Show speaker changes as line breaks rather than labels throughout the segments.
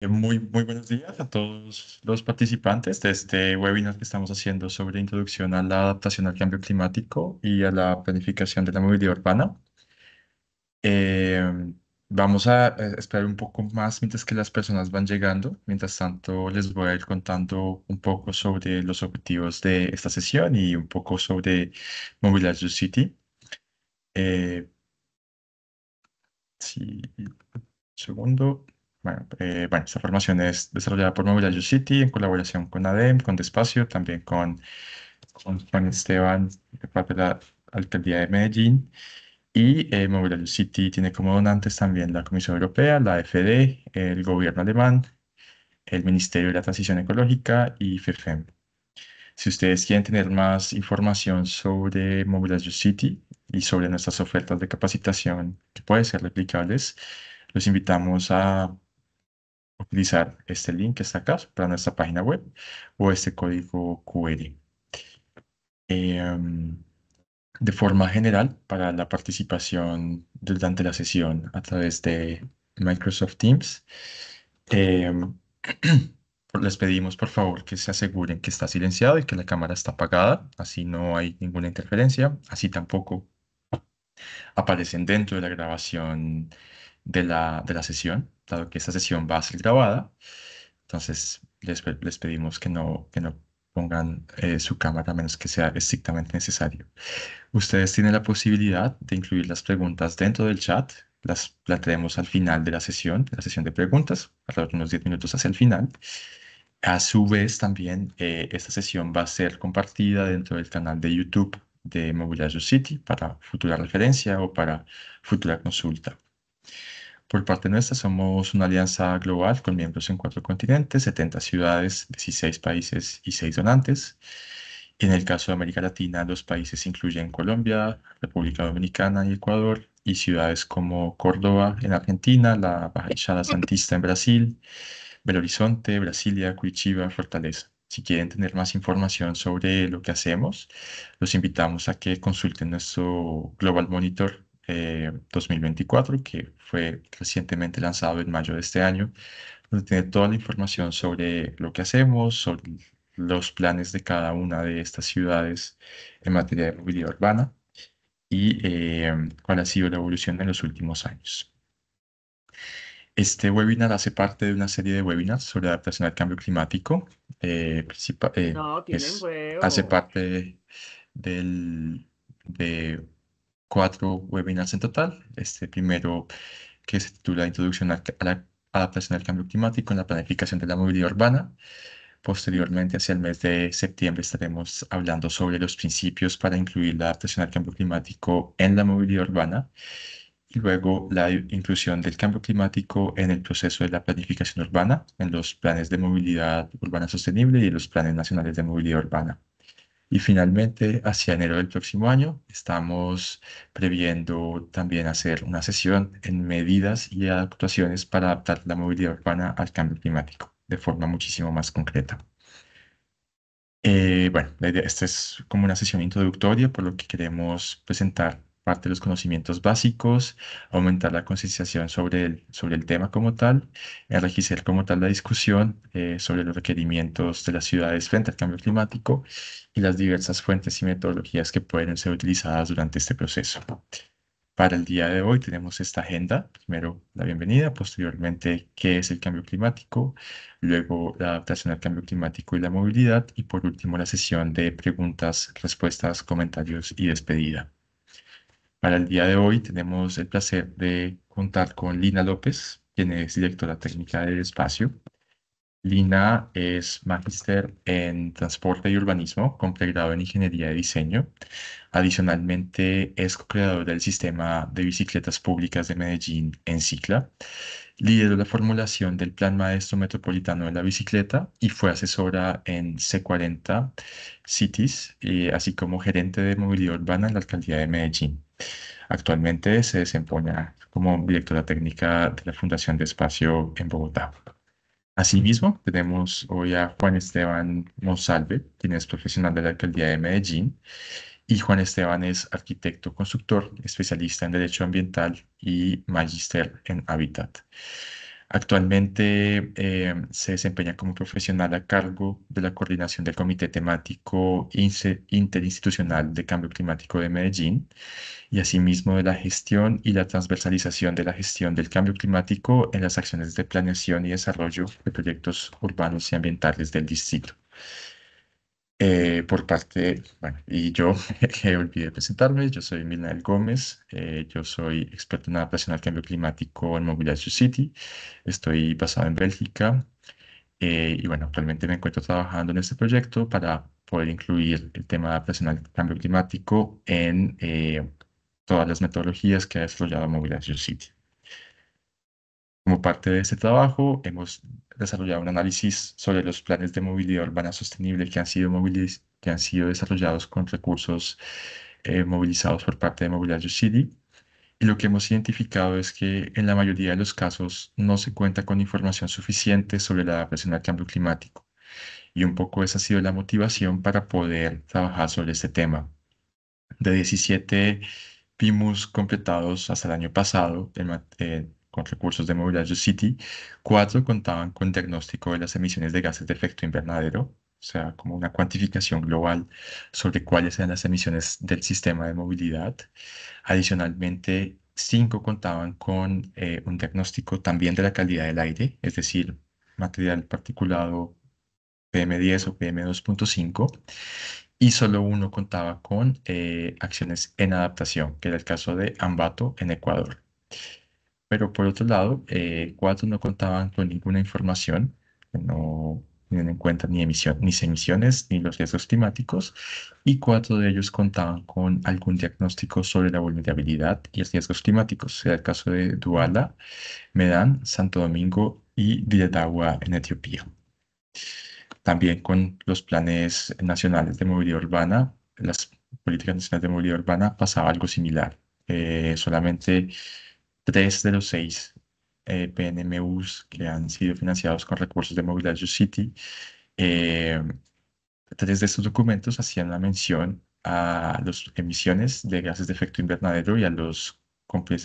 Muy buenos días a todos los participantes de este webinar que estamos haciendo sobre introducción a la adaptación al cambio climático y a la planificación de la movilidad urbana. Eh, Vamos a esperar un poco más mientras que las personas van llegando. Mientras tanto, les voy a ir contando un poco sobre los objetivos de esta sesión y un poco sobre Mobilize Your City. Eh, sí, segundo. Bueno, esta formación es desarrollada por Mobilize City en colaboración con ADEM, con Despacio, también con Juan Esteban, de parte de la Alcaldía de Medellín. Y Mobilize City tiene como donantes también la Comisión Europea, la AfD, el gobierno alemán, el Ministerio de la Transición Ecológica y FEFEM. Si ustedes quieren tener más información sobre Mobilize City y sobre nuestras ofertas de capacitación que pueden ser replicables, los invitamos a utilizar este link que está acá para nuestra página web o este código QR. Em, de forma general, para la participación durante la sesión a través de Microsoft Teams, em, les pedimos por favor que se aseguren que está silenciado y que la cámara está apagada, así no hay ninguna interferencia, así tampoco aparecen dentro de la grabación de la sesión, dado que esta sesión va a ser grabada. Entonces, les pedimos que no pongan su cámara a menos que sea estrictamente necesario. Ustedes tienen la posibilidad de incluir las preguntas dentro del chat. La traemos al final de la sesión de preguntas, alrededor de unos 10 minutos hacia el final. A su vez, también esta sesión va a ser compartida dentro del canal de YouTube de Mobilize City para futura referencia o para futura consulta. Por parte nuestra, somos una alianza global con miembros en 4 continentes, 70 ciudades, 16 países y 6 donantes. En el caso de América Latina, los países incluyen Colombia, República Dominicana y Ecuador, y ciudades como Córdoba en Argentina, la Baixada Santista en Brasil, Belo Horizonte, Brasilia, Curitiba, Fortaleza. Si quieren tener más información sobre lo que hacemos, los invitamos a que consulten nuestro Global Monitor 2024, que fue recientemente lanzado en mayo de este año, donde tiene toda la información sobre lo que hacemos, sobre los planes de cada una de estas ciudades en materia de movilidad urbana y cuál ha sido la evolución en los últimos años. Este webinar hace parte de una serie de webinars sobre adaptación al cambio climático. eh, principa- eh,
No, tienen
hace
juego.
parte de 4 webinars en total. Este primero, que se titula Introducción a la adaptación al cambio climático en la planificación de la movilidad urbana. Posteriormente, hacia el mes de septiembre, estaremos hablando sobre los principios para incluir la adaptación al cambio climático en la movilidad urbana y luego la inclusión del cambio climático en el proceso de la planificación urbana, en los planes de movilidad urbana sostenible y en los planes nacionales de movilidad urbana. Y finalmente, hacia enero del próximo año, estamos previendo también hacer una sesión en medidas y actuaciones para adaptar la movilidad urbana al cambio climático de forma muchísimo más concreta. Bueno, esta es como una sesión introductoria, por lo que queremos presentar parte de los conocimientos básicos, aumentar la concienciación sobre el tema como tal, enriquecer como tal la discusión sobre los requerimientos de las ciudades frente al cambio climático y las diversas fuentes y metodologías que pueden ser utilizadas durante este proceso. Para el día de hoy tenemos esta agenda. Primero, la bienvenida, posteriormente, qué es el cambio climático, luego la adaptación al cambio climático y la movilidad, y por último, la sesión de preguntas, respuestas, comentarios y despedida. Para el día de hoy tenemos el placer de contar con Lina López, quien es directora técnica del espacio. Lina es magíster en transporte y urbanismo con pregrado en ingeniería de diseño. Adicionalmente, es co-creador del sistema de bicicletas públicas de Medellín en Cicla. Lideró la formulación del Plan Maestro Metropolitano de la Bicicleta y fue asesora en C40 Cities, así como gerente de movilidad urbana en la Alcaldía de Medellín. Actualmente se desempeña como directora técnica de la Fundación de Espacio en Bogotá. Asimismo, tenemos hoy a Juan Esteban Monsalve, quien es profesional de la Alcaldía de Medellín, y Juan Esteban es arquitecto constructor, especialista en Derecho Ambiental y magíster en Hábitat. Actualmente se desempeña como profesional a cargo de la coordinación del Comité Temático Interinstitucional de Cambio Climático de Medellín y asimismo de la gestión y la transversalización de la gestión del cambio climático en las acciones de planeación y desarrollo de proyectos urbanos y ambientales del distrito. Por parte, bueno, y yo que olvidé presentarme, yo soy Milnael Gómez, yo soy experto en adaptación al cambio climático en Mobilization City, estoy basado en Bélgica y bueno, actualmente me encuentro trabajando en este proyecto para poder incluir el tema de adaptación al cambio climático en todas las metodologías que ha desarrollado Mobilization City. Como parte de este trabajo, hemos desarrollado un análisis sobre los planes de movilidad urbana sostenible que han sido desarrollados con recursos movilizados por parte de Mobilidad City. Y lo que hemos identificado es que en la mayoría de los casos no se cuenta con información suficiente sobre la adaptación al cambio climático. Y un poco esa ha sido la motivación para poder trabajar sobre este tema. De 17 PIMUs completados hasta el año pasado con recursos de Mobility City, 4 contaban con diagnóstico de las emisiones de gases de efecto invernadero, o sea, como una cuantificación global sobre cuáles eran las emisiones del sistema de movilidad. Adicionalmente, 5 contaban con un diagnóstico también de la calidad del aire, es decir, material particulado PM10 o PM2.5 y solo uno contaba con acciones en adaptación, que era el caso de Ambato en Ecuador. Pero por otro lado, 4 no contaban con ninguna información, que no tienen en cuenta ni emisiones ni los riesgos climáticos, y 4 de ellos contaban con algún diagnóstico sobre la vulnerabilidad y riesgos climáticos. Era el caso de Duala, Medán, Santo Domingo y Diredagua en Etiopía. También con los planes nacionales de movilidad urbana, las políticas nacionales de movilidad urbana pasaba algo similar. Solamente 3 de los 6 PNMUs que han sido financiados con recursos de Movilidad City, eh, 3 de estos documentos hacían la mención a las emisiones de gases de efecto invernadero y a los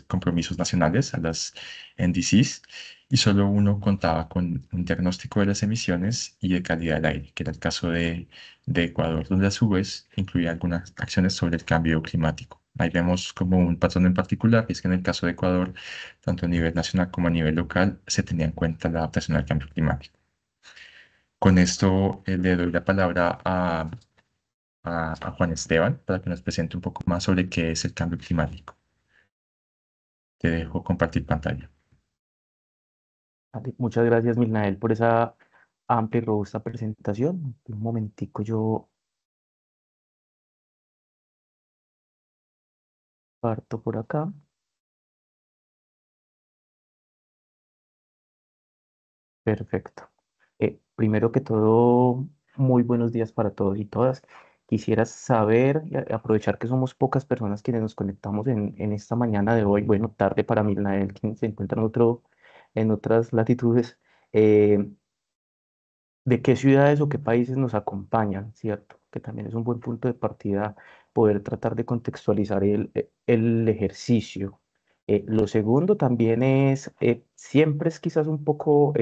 compromisos nacionales, a las NDCs, y solo uno contaba con un diagnóstico de las emisiones y de calidad del aire, que era el caso de Ecuador, donde a su vez incluía algunas acciones sobre el cambio climático. Ahí vemos como un patrón en particular, y es que en el caso de Ecuador, tanto a nivel nacional como a nivel local, se tenía en cuenta la adaptación al cambio climático. Con esto le doy la palabra a Juan Esteban para que nos presente un poco más sobre qué es el cambio climático. Te dejo compartir pantalla.
Vale, muchas gracias, Milnael, por esa amplia y robusta presentación. Un momentico, yo parto por acá. Perfecto. Primero que todo, muy buenos días para todos y todas. Quisiera saber y aprovechar que somos pocas personas quienes nos conectamos en esta mañana de hoy, bueno, tarde para Milnael, quien se encuentra en otras latitudes. eh, de qué ciudades o qué países nos acompañan, ¿cierto? Que también es un buen punto de partida poder tratar de contextualizar el ejercicio. Lo segundo también es, siempre es quizás un poco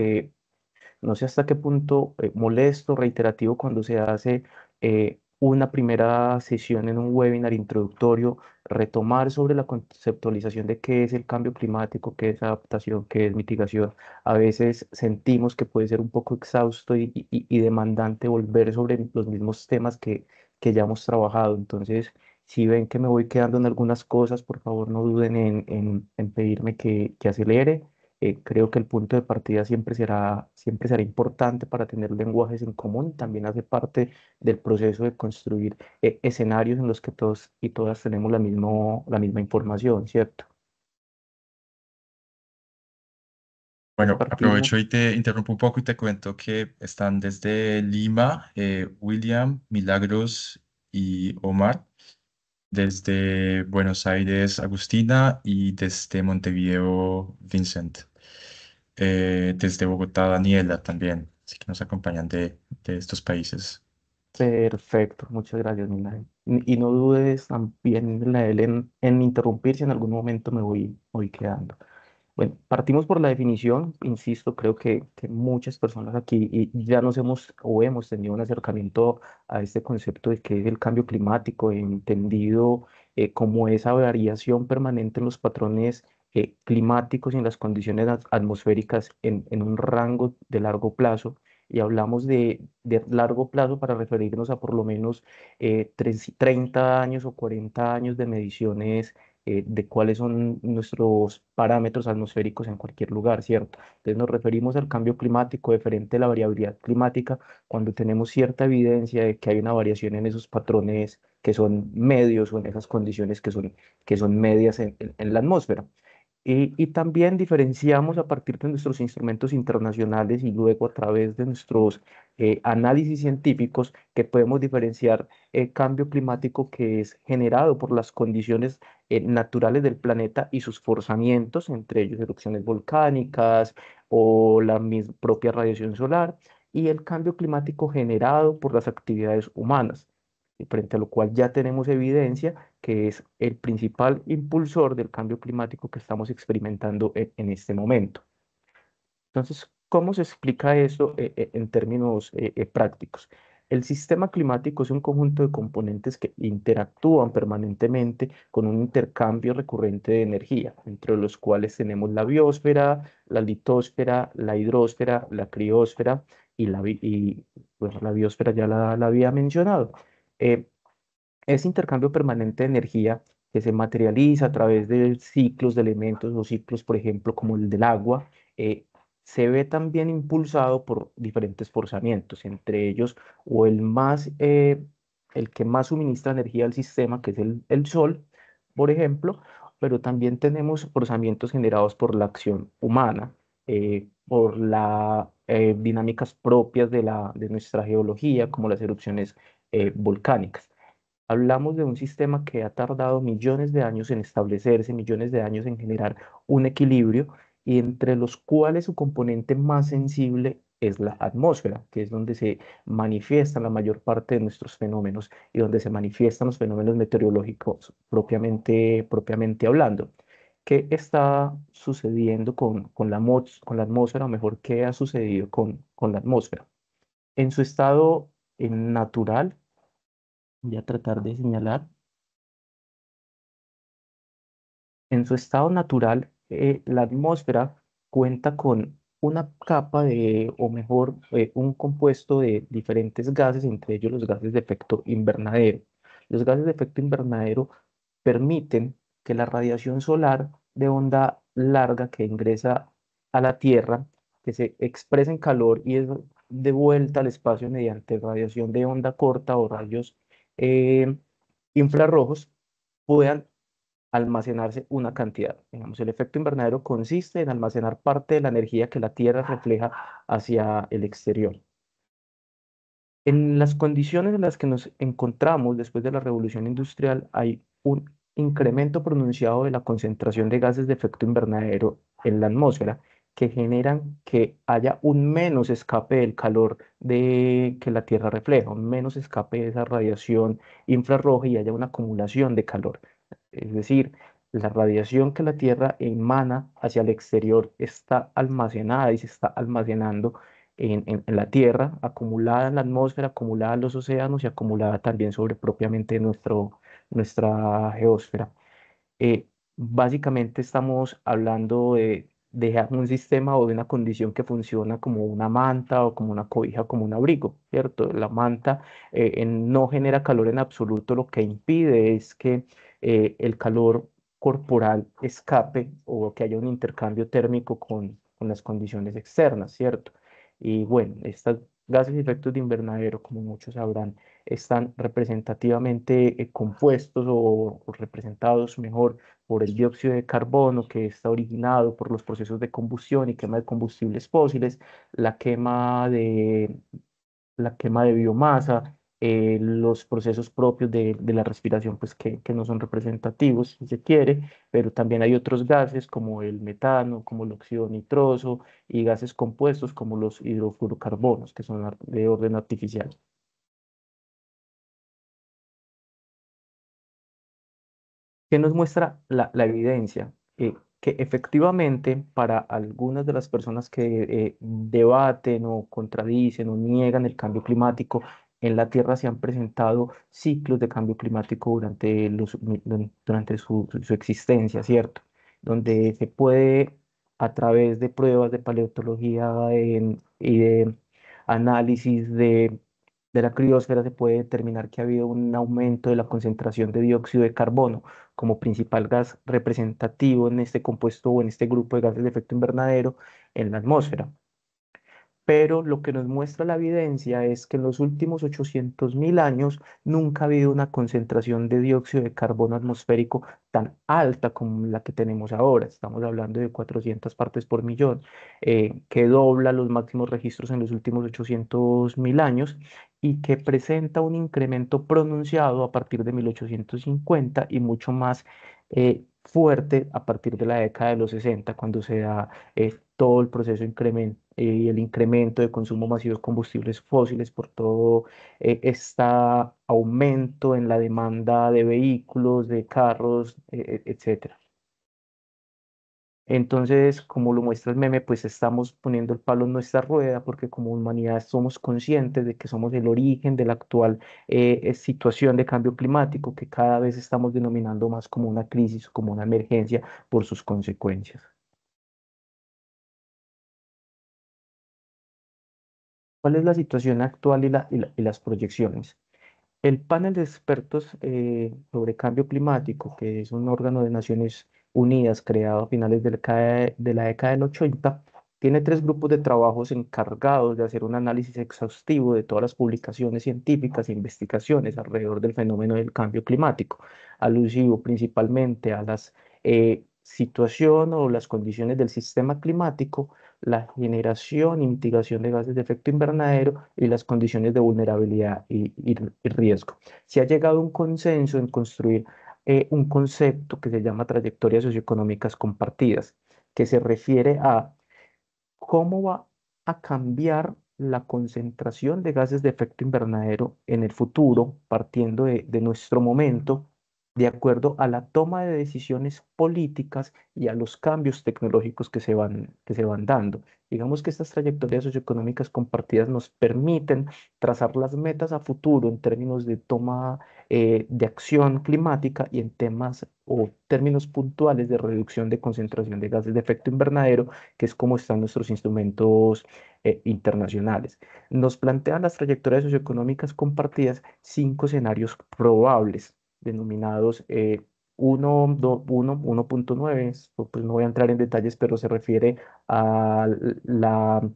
no sé hasta qué punto molesto, reiterativo cuando se hace una primera sesión en un webinar introductorio, retomar sobre la conceptualización de qué es el cambio climático, qué es adaptación, qué es mitigación. A veces sentimos que puede ser un poco exhausto y demandante volver sobre los mismos temas que ya hemos trabajado. Entonces, si ven que me voy quedando en algunas cosas, por favor no duden en pedirme que acelere. Creo que el punto de partida siempre será importante para tener lenguajes en común y también hace parte del proceso de construir escenarios en los que todos y todas tenemos la misma información, ¿cierto? ¿Quieres
Bueno,
partir,
aprovecho y te interrumpo un poco y te cuento que están desde Lima, William, Milagros y Omar, desde Buenos Aires, Agustina, y desde Montevideo, Vincent. Desde Bogotá, Daniela también, así que nos acompañan de estos países.
Perfecto, muchas gracias, Milena. Y no dudes también, Milena, en interrumpir si en algún momento me voy quedando. Bueno, partimos por la definición, insisto, creo que muchas personas aquí ya nos hemos o hemos tenido un acercamiento a este concepto de que es el cambio climático, entendido como esa variación permanente en los patrones climáticos y en las condiciones atmosféricas en un rango de largo plazo. Y hablamos de largo plazo para referirnos a por lo menos 30 años o 40 años de mediciones de cuáles son nuestros parámetros atmosféricos en cualquier lugar, ¿cierto? Entonces nos referimos al cambio climático diferente a la variabilidad climática cuando tenemos cierta evidencia de que hay una variación en esos patrones que son medios o en esas condiciones que son medias en la atmósfera. Y también diferenciamos a partir de nuestros instrumentos internacionales y luego a través de nuestros análisis científicos que podemos diferenciar el cambio climático que es generado por las condiciones naturales del planeta y sus forzamientos, entre ellos erupciones volcánicas o la propia radiación solar, y el cambio climático generado por las actividades humanas, frente a lo cual ya tenemos evidencia que es el principal impulsor del cambio climático que estamos experimentando en este momento. Entonces, ¿cómo se explica eso en términos prácticos? El sistema climático es un conjunto de componentes que interactúan permanentemente con un intercambio recurrente de energía, entre los cuales tenemos la biosfera, la litosfera, la hidrosfera, la criosfera bueno, la biosfera ya la había mencionado. Eh, ese intercambio permanente de energía que se materializa a través de ciclos de elementos o ciclos, por ejemplo, como el del agua, eh, se ve también impulsado por diferentes forzamientos, entre ellos o el que más suministra energía al sistema, que es el Sol, por ejemplo, pero también tenemos forzamientos generados por la acción humana, por las dinámicas propias de nuestra geología, como las erupciones volcánicas. Hablamos de un sistema que ha tardado millones de años en establecerse, millones de años en generar un equilibrio, y entre los cuales su componente más sensible es la atmósfera, que es donde se manifiestan la mayor parte de nuestros fenómenos y donde se manifiestan los fenómenos meteorológicos propiamente hablando. ¿Qué está sucediendo con la atmósfera, o mejor, qué ha sucedido con la atmósfera? En su estado natural, voy a tratar de señalar. En su estado natural, la atmósfera cuenta con una capa o mejor, un compuesto de diferentes gases, entre ellos los gases de efecto invernadero. Los gases de efecto invernadero permiten que la radiación solar de onda larga que ingresa a la Tierra, que se expresa en calor y es devuelta al espacio mediante radiación de onda corta o rayos eh, infrarrojos, puedan almacenarse una cantidad. Digamos, el efecto invernadero consiste en almacenar parte de la energía que la Tierra refleja hacia el exterior. En las condiciones en las que nos encontramos después de la revolución industrial, hay un incremento pronunciado de la concentración de gases de efecto invernadero en la atmósfera que generan que haya un menos escape del calor que la Tierra refleja, un menos escape de esa radiación infrarroja y haya una acumulación de calor. Es decir, la radiación que la Tierra emana hacia el exterior está almacenada y se está almacenando en la Tierra, acumulada en la atmósfera, acumulada en los océanos y acumulada también sobre propiamente nuestra geósfera. Eh, Básicamente estamos hablando de un sistema o de una condición que funciona como una manta o como una cobija, como un abrigo, ¿cierto? La manta no genera calor en absoluto, lo que impide es que el calor corporal escape o que haya un intercambio térmico con las condiciones externas, ¿cierto? Y bueno, estos gases y efectos de invernadero, como muchos sabrán, están representativamente compuestos o representados mejor por el dióxido de carbono, que está originado por los procesos de combustión y quema de combustibles fósiles, la quema de, la quema de biomasa, los procesos propios de la respiración, pues que no son representativos, si se quiere, pero también hay otros gases como el metano, como el óxido nitroso y gases compuestos como los hidrofluorocarbonos, que son de orden artificial. ¿Qué nos muestra la evidencia? que efectivamente para algunas de las personas que debaten o contradicen o niegan el cambio climático, en la Tierra se han presentado ciclos de cambio climático durante su existencia, ¿cierto? Donde se puede, a través de pruebas de paleontología y de análisis de la criosfera, se puede determinar que ha habido un aumento de la concentración de dióxido de carbono como principal gas representativo en este compuesto o en este grupo de gases de efecto invernadero en la atmósfera. Pero lo que nos muestra la evidencia es que en los últimos 800.000 años nunca ha habido una concentración de dióxido de carbono atmosférico tan alta como la que tenemos ahora. Estamos hablando de 400 partes por millón, que dobla los máximos registros en los últimos 800.000 años y que presenta un incremento pronunciado a partir de 1850 y mucho más fuerte a partir de la década de los 60, cuando se da todo el proceso y el incremento de consumo masivo de combustibles fósiles por todo este aumento en la demanda de vehículos, de carros, etcétera. Entonces, como lo muestra el meme, pues estamos poniendo el palo en nuestra rueda porque como humanidad somos conscientes de que somos el origen de la actual situación de cambio climático que cada vez estamos denominando más como una crisis, como una emergencia por sus consecuencias. ¿Cuál es la situación actual y las proyecciones? El panel de expertos sobre cambio climático, que es un órgano de Naciones Unidas creado a finales de la década del 80, tiene tres grupos de trabajos encargados de hacer un análisis exhaustivo de todas las publicaciones científicas e investigaciones alrededor del fenómeno del cambio climático, alusivo principalmente a las situación o las condiciones del sistema climático, la generación y mitigación de gases de efecto invernadero y las condiciones de vulnerabilidad y riesgo. Se ha llegado a un consenso en construir un concepto que se llama trayectorias socioeconómicas compartidas, que se refiere a cómo va a cambiar la concentración de gases de efecto invernadero en el futuro, partiendo de nuestro momento, de acuerdo a la toma de decisiones políticas y a los cambios tecnológicos que se van dando. Digamos que estas trayectorias socioeconómicas compartidas nos permiten trazar las metas a futuro en términos de toma de acción climática y en temas o términos puntuales de reducción de concentración de gases de efecto invernadero, que es como están nuestros instrumentos internacionales. Nos plantean las trayectorias socioeconómicas compartidas cinco escenarios probables, denominados 1.9, pues no voy a entrar en detalles, pero se refiere a la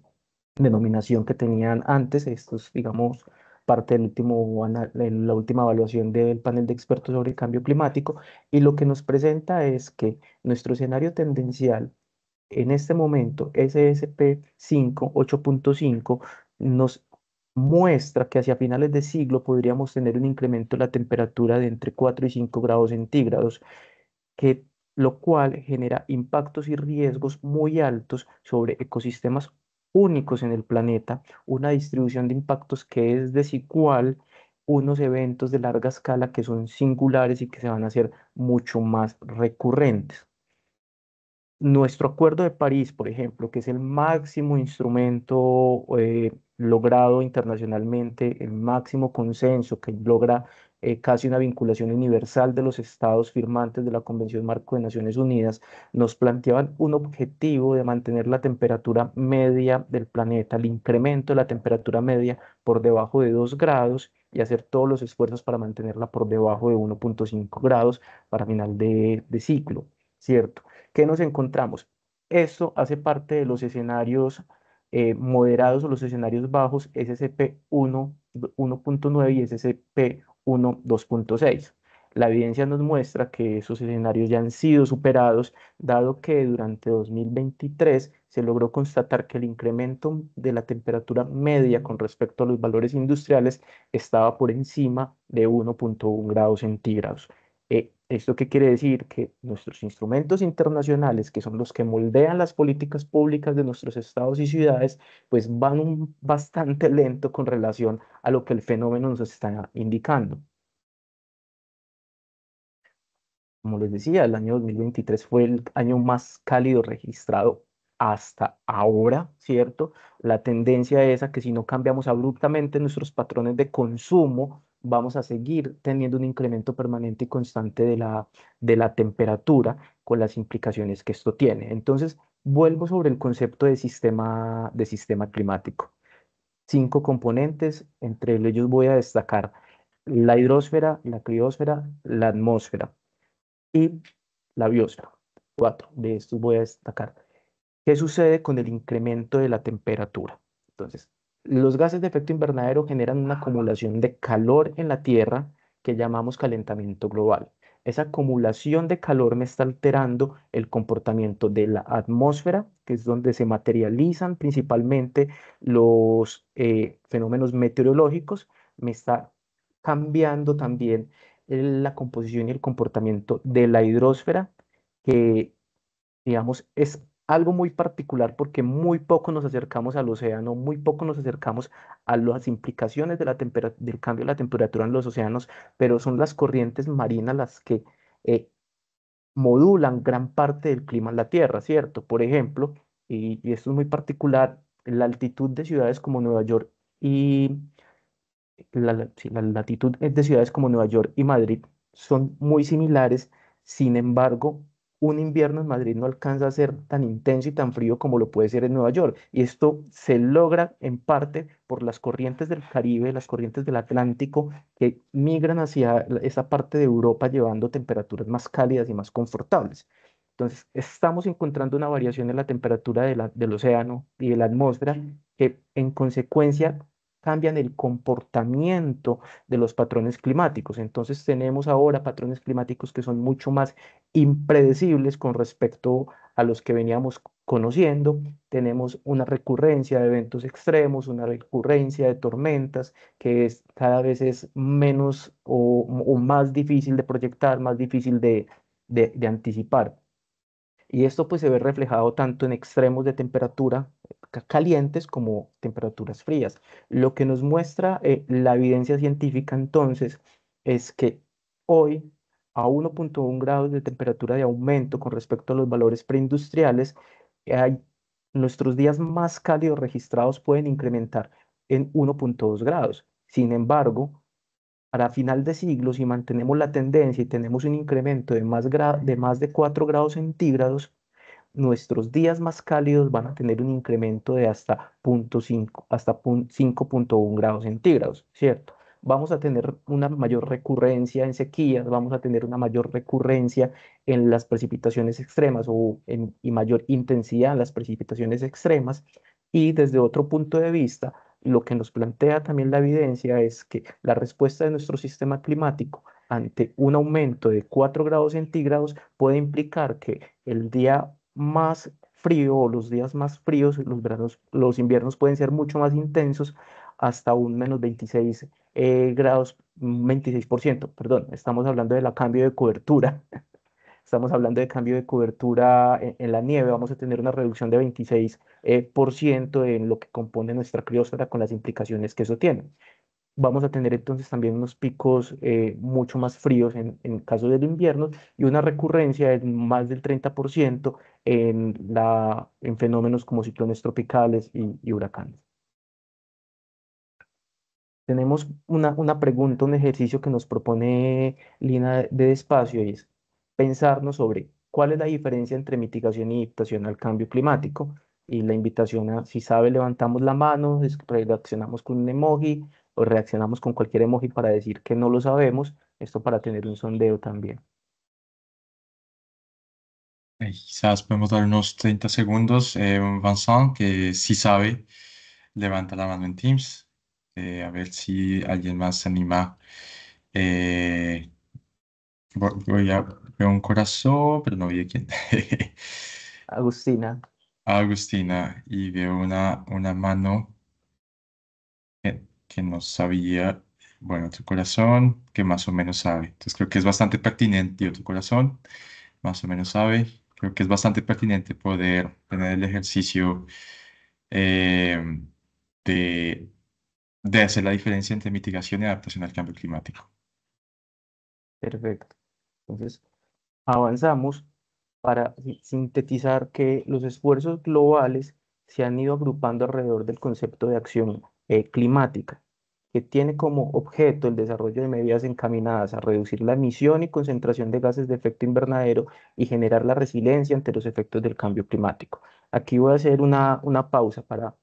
denominación que tenían antes, estos, digamos, parte del de la última evaluación del panel de expertos sobre el cambio climático, y lo que nos presenta es que nuestro escenario tendencial en este momento, SSP 5, 8.5, nos muestra que hacia finales de siglo podríamos tener un incremento de la temperatura de entre 4 y 5 grados centígrados, que, lo cual genera impactos y riesgos muy altos sobre ecosistemas únicos en el planeta, una distribución de impactos que es desigual, unos eventos de larga escala que son singulares y que se van a hacer mucho más recurrentes. Nuestro Acuerdo de París, por ejemplo, que es el máximo instrumento logrado internacionalmente, el máximo consenso que logra casi una vinculación universal de los estados firmantes de la Convención Marco de Naciones Unidas, nos planteaban un objetivo de mantener la temperatura media del planeta, el incremento de la temperatura media por debajo de 2 grados y hacer todos los esfuerzos para mantenerla por debajo de 1.5 grados para final de ciclo, ¿cierto? ¿Qué nos encontramos? Esto hace parte de los escenarios moderados o los escenarios bajos SCP-1, 1.9 y SCP-1, 2.6. La evidencia nos muestra que esos escenarios ya han sido superados, dado que durante 2023 se logró constatar que el incremento de la temperatura media con respecto a los valores industriales estaba por encima de 1.1 grados centígrados. ¿Esto qué quiere decir? Que nuestros instrumentos internacionales, que son los que moldean las políticas públicas de nuestros estados y ciudades, pues van bastante lento con relación a lo que el fenómeno nos está indicando. como les decía, el año 2023 fue el año más cálido registrado hasta ahora, ¿cierto? La tendencia es a que si no cambiamos abruptamente nuestros patrones de consumo, vamos a seguir teniendo un incremento permanente y constante de la temperatura con las implicaciones que esto tiene. Entonces, vuelvo sobre el concepto de sistema climático. 5 componentes, entre ellos voy a destacar la hidrosfera, la criosfera, la atmósfera y la biosfera. 4 de estos voy a destacar. ¿Qué sucede con el incremento de la temperatura? Entonces, los gases de efecto invernadero generan una acumulación de calor en la Tierra que llamamos calentamiento global. Esa acumulación de calor me está alterando el comportamiento de la atmósfera, que es donde se materializan principalmente los fenómenos meteorológicos. Me está cambiando también la composición y el comportamiento de la hidrosfera, que digamos, es algo muy particular porque muy poco nos acercamos al océano, muy poco nos acercamos a las implicaciones del cambio de la temperatura en los océanos, pero son las corrientes marinas las que eh, modulan gran parte del clima en la Tierra, ¿cierto? Por ejemplo, y esto es muy particular, la altitud de ciudades como Nueva York y sí, la latitud de ciudades como Nueva York y Madrid son muy similares. Sin embargo, un invierno en Madrid no alcanza a ser tan intenso y tan frío como lo puede ser en Nueva York. Y esto se logra en parte por las corrientes del Caribe, las corrientes del Atlántico, que migran hacia esa parte de Europa llevando temperaturas más cálidas y más confortables. Entonces, estamos encontrando una variación en la temperatura del océano y de la atmósfera que en consecuencia cambian el comportamiento de los patrones climáticos. Entonces tenemos ahora patrones climáticos que son mucho más impredecibles con respecto a los que veníamos conociendo. Tenemos una recurrencia de eventos extremos, una recurrencia de tormentas que cada vez es menos o más difícil de proyectar, más difícil de anticipar. Y esto pues se ve reflejado tanto en extremos de temperatura calientes como temperaturas frías. Lo que nos muestra la evidencia científica entonces es que hoy a 1,1 grados de temperatura de aumento con respecto a los valores preindustriales, hay, nuestros días más cálidos registrados pueden incrementar en 1,2 grados. Sin embargo, para final de siglo, si mantenemos la tendencia y tenemos un incremento de más de 4 grados centígrados, nuestros días más cálidos van a tener un incremento de hasta 0,5, hasta 5,1 grados centígrados, ¿cierto? Vamos a tener una mayor recurrencia en sequías, vamos a tener una mayor recurrencia en las precipitaciones extremas y mayor intensidad en las precipitaciones extremas. Y desde otro punto de vista, lo que nos plantea también la evidencia es que la respuesta de nuestro sistema climático ante un aumento de 4 grados centígrados puede implicar que el día más frío o los días más fríos, los inviernos pueden ser mucho más intensos, hasta un -26 grados, 26%, perdón, estamos hablando de la cambio de cobertura. Estamos hablando de cambio de cobertura en la nieve. Vamos a tener una reducción de 26 por ciento en lo que compone nuestra criosfera con las implicaciones que eso tiene. Vamos a tener entonces también unos picos mucho más fríos en caso del invierno y una recurrencia de más del 30% en fenómenos como ciclones tropicales y huracanes. Tenemos una pregunta, un ejercicio que nos propone Lina de Despacio y es pensarnos sobre cuál es la diferencia entre mitigación y adaptación al cambio climático. Y la invitación a, si sabe, levantamos la mano, reaccionamos con un emoji o reaccionamos con cualquier emoji para decir que no lo sabemos. Esto para tener un sondeo también.
Quizás podemos dar unos 30 segundos. Vincent, que sí sabe, levanta la mano en Teams. A ver si alguien más se anima. Eh, veo un corazón, pero no vi de quién.
Agustina,
Agustina, y veo una mano que no sabía. Bueno, tu corazón, que más o menos sabe. Entonces creo que es bastante pertinente. Y otro corazón, más o menos sabe. Creo que es bastante pertinente poder tener el ejercicio eh, de, de hacer la diferencia entre mitigación y adaptación al cambio climático.
perfecto. Entonces, avanzamos para sintetizar que los esfuerzos globales se han ido agrupando alrededor del concepto de acción climática, que tiene como objeto el desarrollo de medidas encaminadas a reducir la emisión y concentración de gases de efecto invernadero y generar la resiliencia ante los efectos del cambio climático. Aquí voy a hacer una pausa para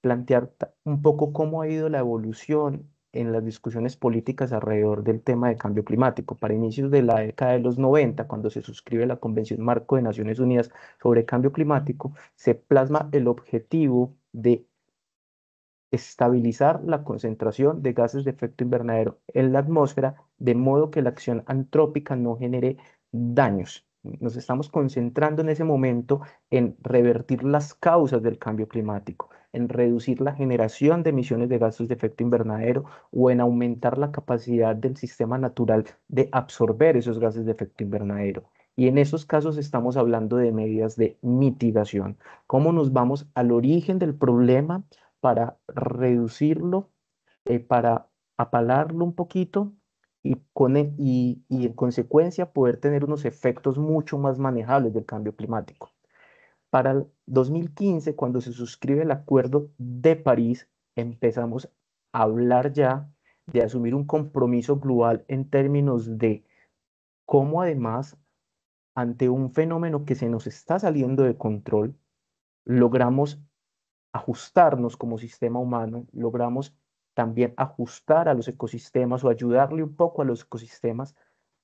plantear un poco cómo ha ido la evolución en las discusiones políticas alrededor del tema de cambio climático. Para inicios de la década de los 90, cuando se suscribe la Convención Marco de Naciones Unidas sobre Cambio Climático, se plasma el objetivo de estabilizar la concentración de gases de efecto invernadero en la atmósfera, de modo que la acción antrópica no genere daños. Nos estamos concentrando en ese momento en revertir las causas del cambio climático, en reducir la generación de emisiones de gases de efecto invernadero o en aumentar la capacidad del sistema natural de absorber esos gases de efecto invernadero. Y en esos casos estamos hablando de medidas de mitigación. ¿Cómo nos vamos al origen del problema para reducirlo, para apalarlo un poquito y en consecuencia poder tener unos efectos mucho más manejables del cambio climático? Para el 2015, cuando se suscribe el Acuerdo de París, empezamos a hablar ya de asumir un compromiso global en términos de cómo además, ante un fenómeno que se nos está saliendo de control, logramos ajustarnos como sistema humano, logramos también ajustar a los ecosistemas o ayudarle un poco a los ecosistemas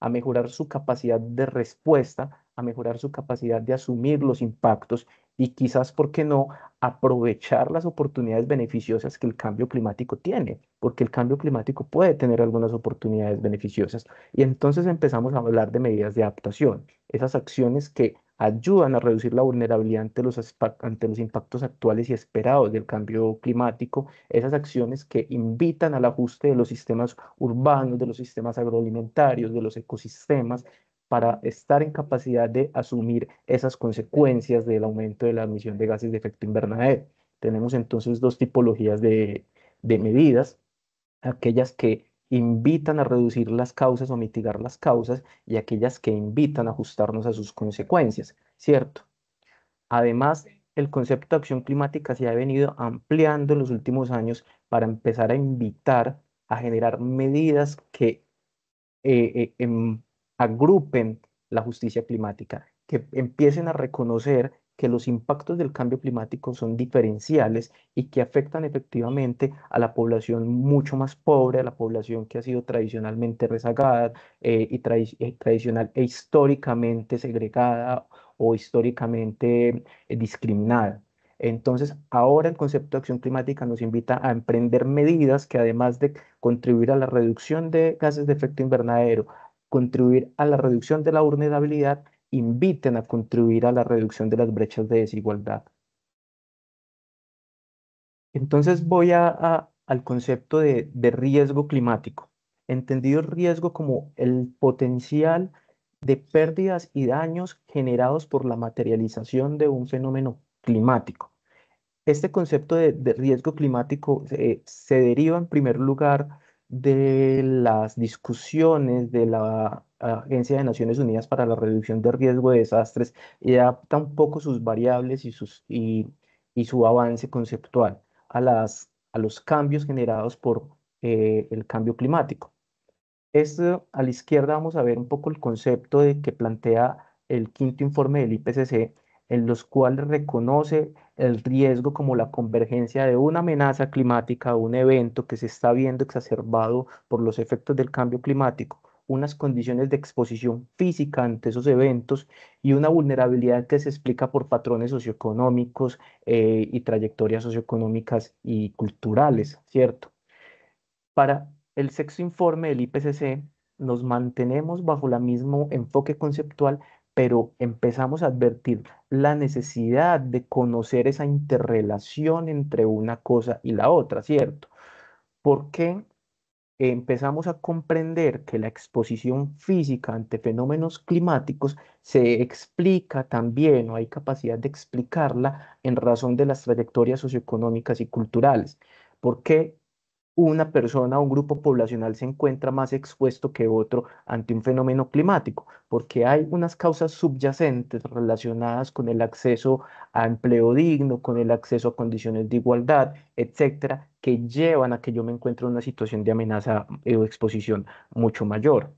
a mejorar su capacidad de respuesta, a mejorar su capacidad de asumir los impactos y quizás, ¿por qué no?, aprovechar las oportunidades beneficiosas que el cambio climático tiene, porque el cambio climático puede tener algunas oportunidades beneficiosas. Y entonces empezamos a hablar de medidas de adaptación, esas acciones que ayudan a reducir la vulnerabilidad ante los impactos actuales y esperados del cambio climático, esas acciones que invitan al ajuste de los sistemas urbanos, de los sistemas agroalimentarios, de los ecosistemas, para estar en capacidad de asumir esas consecuencias del aumento de la emisión de gases de efecto invernadero. Tenemos entonces dos tipologías de medidas: aquellas que invitan a reducir las causas o mitigar las causas y aquellas que invitan a ajustarnos a sus consecuencias, ¿cierto? Además, el concepto de acción climática se ha venido ampliando en los últimos años para empezar a invitar a generar medidas que agrupen la justicia climática, que empiecen a reconocer que los impactos del cambio climático son diferenciales y que afectan efectivamente a la población mucho más pobre, a la población que ha sido tradicionalmente rezagada tradicional e históricamente segregada o históricamente discriminada. Entonces, ahora el concepto de acción climática nos invita a emprender medidas que, además de contribuir a la reducción de gases de efecto invernadero, contribuir a la reducción de la vulnerabilidad, inviten a contribuir a la reducción de las brechas de desigualdad. Entonces voy al concepto de riesgo climático, entendido el riesgo como el potencial de pérdidas y daños generados por la materialización de un fenómeno climático. Este concepto de riesgo climático se deriva en primer lugar de las discusiones de la Agencia de Naciones Unidas para la Reducción de Riesgo de Desastres, y adapta un poco sus variables y su avance conceptual a los cambios generados por el cambio climático. Esto, a la izquierda vamos a ver un poco el concepto de que plantea el quinto informe del IPCC, en los cuales reconoce el riesgo como la convergencia de una amenaza climática, un evento que se está viendo exacerbado por los efectos del cambio climático, unas condiciones de exposición física ante esos eventos y una vulnerabilidad que se explica por patrones socioeconómicos y trayectorias socioeconómicas y culturales, ¿cierto? Para el sexto informe del IPCC, nos mantenemos bajo el mismo enfoque conceptual, pero empezamos a advertir la necesidad de conocer esa interrelación entre una cosa y la otra, ¿cierto? Porque empezamos a comprender que la exposición física ante fenómenos climáticos se explica también, o hay capacidad de explicarla, en razón de las trayectorias socioeconómicas y culturales. ¿Por qué? una persona o un grupo poblacional se encuentra más expuesto que otro ante un fenómeno climático, porque hay unas causas subyacentes relacionadas con el acceso a empleo digno, con el acceso a condiciones de igualdad, etcétera, que llevan a que yo me encuentre en una situación de amenaza o exposición mucho mayor.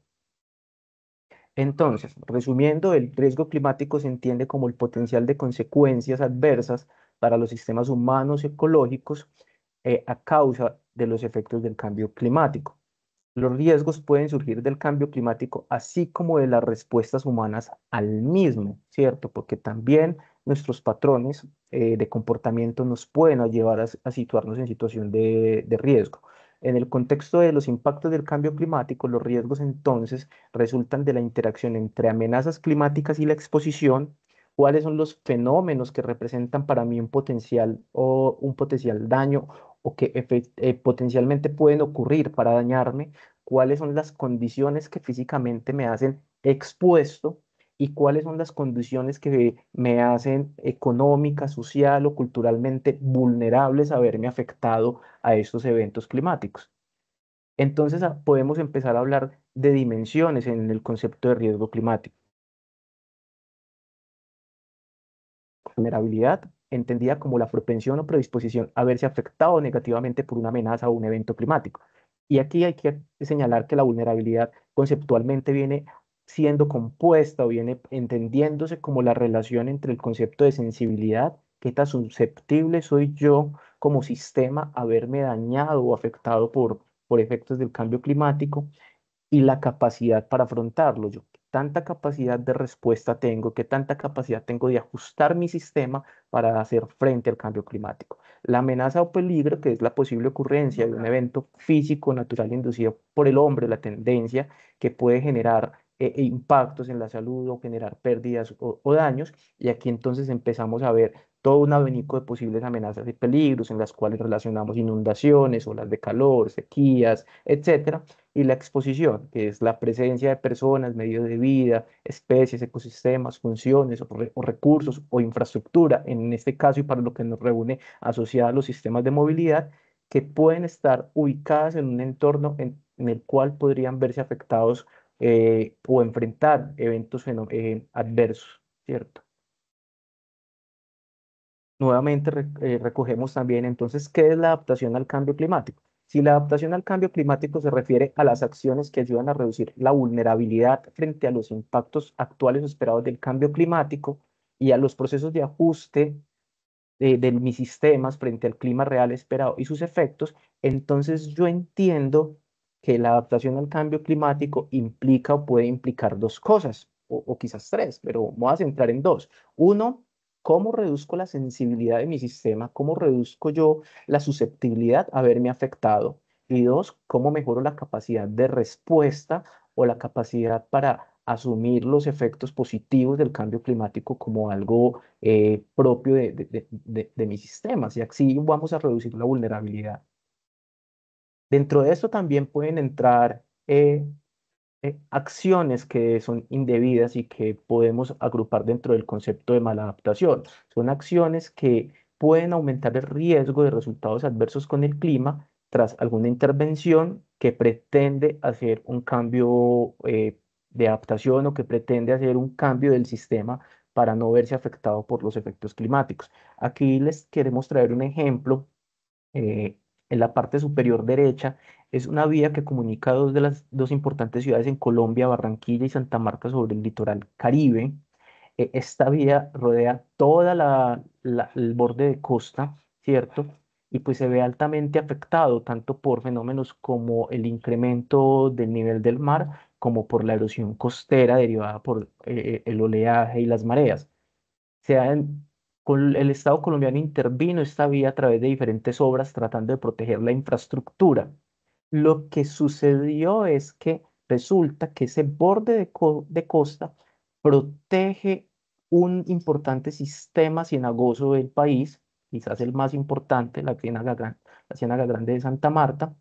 Entonces, resumiendo, el riesgo climático se entiende como el potencial de consecuencias adversas para los sistemas humanos y ecológicos a causa de los efectos del cambio climático. Los riesgos pueden surgir del cambio climático, así como de las respuestas humanas al mismo, ¿cierto? Porque también nuestros patrones de comportamiento nos pueden llevar a situarnos en situación de riesgo. En el contexto de los impactos del cambio climático, los riesgos entonces resultan de la interacción entre amenazas climáticas y la exposición. ¿Cuáles son los fenómenos que representan para mí un potencial o un potencial daño o que potencialmente pueden ocurrir para dañarme? ¿Cuáles son las condiciones que físicamente me hacen expuesto y cuáles son las condiciones que me hacen económica, social o culturalmente vulnerables a verme afectado a estos eventos climáticos? Entonces podemos empezar a hablar de dimensiones en el concepto de riesgo climático. Vulnerabilidad, entendida como la propensión o predisposición a verse afectado negativamente por una amenaza o un evento climático. Y aquí hay que señalar que la vulnerabilidad conceptualmente viene siendo compuesta o viene entendiéndose como la relación entre el concepto de sensibilidad, qué tan susceptible soy yo como sistema a verme dañado o afectado por efectos del cambio climático, y la capacidad para afrontarlo. Yo, ¿qué tanta capacidad de respuesta tengo? ¿Qué tanta capacidad tengo de ajustar mi sistema para hacer frente al cambio climático? La amenaza o peligro, que es la posible ocurrencia de un evento físico natural inducido por el hombre, la tendencia que puede generar impactos en la salud o generar pérdidas o daños. Y aquí entonces empezamos a ver todo un abanico de posibles amenazas y peligros en las cuales relacionamos inundaciones, olas de calor, sequías, etcétera, y la exposición, que es la presencia de personas, medios de vida, especies, ecosistemas, funciones o recursos o infraestructura, en este caso y para lo que nos reúne asociada a los sistemas de movilidad, que pueden estar ubicadas en un entorno en el cual podrían verse afectados o enfrentar eventos adversos, ¿cierto? Nuevamente recogemos también entonces qué es la adaptación al cambio climático. Si la adaptación al cambio climático se refiere a las acciones que ayudan a reducir la vulnerabilidad frente a los impactos actuales o esperados del cambio climático y a los procesos de ajuste de mis sistemas frente al clima real esperado y sus efectos, entonces yo entiendo que la adaptación al cambio climático implica o puede implicar dos cosas, o quizás tres, pero me voy a centrar en dos. Uno, ¿cómo reduzco la sensibilidad de mi sistema? ¿Cómo reduzco yo la susceptibilidad a verme afectado? Y dos, ¿cómo mejoro la capacidad de respuesta o la capacidad para asumir los efectos positivos del cambio climático como algo propio de mis sistemas? Y así vamos a reducir la vulnerabilidad. Dentro de esto también pueden entrar acciones que son indebidas y que podemos agrupar dentro del concepto de maladaptación. Son acciones que pueden aumentar el riesgo de resultados adversos con el clima tras alguna intervención que pretende hacer un cambio de adaptación o que pretende hacer un cambio del sistema para no verse afectado por los efectos climáticos. Aquí les queremos traer un ejemplo. En la parte superior derecha es una vía que comunica dos de las dos importantes ciudades en Colombia, Barranquilla y Santa Marta, sobre el litoral Caribe. Esta vía rodea toda el borde de costa, ¿cierto? Y pues se ve altamente afectado tanto por fenómenos como el incremento del nivel del mar, como por la erosión costera derivada por el oleaje y las mareas. El Estado colombiano intervino esta vía a través de diferentes obras tratando de proteger la infraestructura. Lo que sucedió es que resulta que ese borde de costa protege un importante sistema cenagoso del país, quizás el más importante, la Ciénaga Grande de Santa Marta,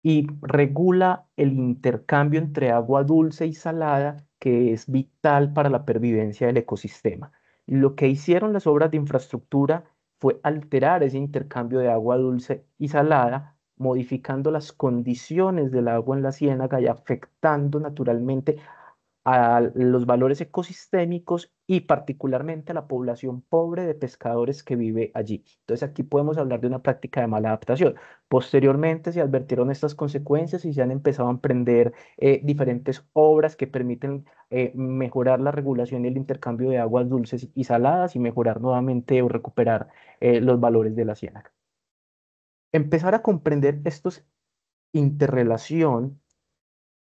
y regula el intercambio entre agua dulce y salada, que es vital para la pervivencia del ecosistema. Lo que hicieron las obras de infraestructura fue alterar ese intercambio de agua dulce y salada, modificando las condiciones del agua en la ciénaga y afectando naturalmente a los valores ecosistémicos y particularmente a la población pobre de pescadores que vive allí. Entonces aquí podemos hablar de una práctica de mala adaptación. Posteriormente se advirtieron estas consecuencias y se han empezado a emprender diferentes obras que permiten mejorar la regulación y el intercambio de aguas dulces y saladas y mejorar nuevamente o recuperar los valores de la ciénaga. Empezar a comprender estos interrelación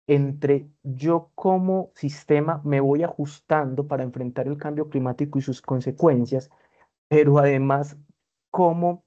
entre yo como sistema me voy ajustando para enfrentar el cambio climático y sus consecuencias, pero además cómo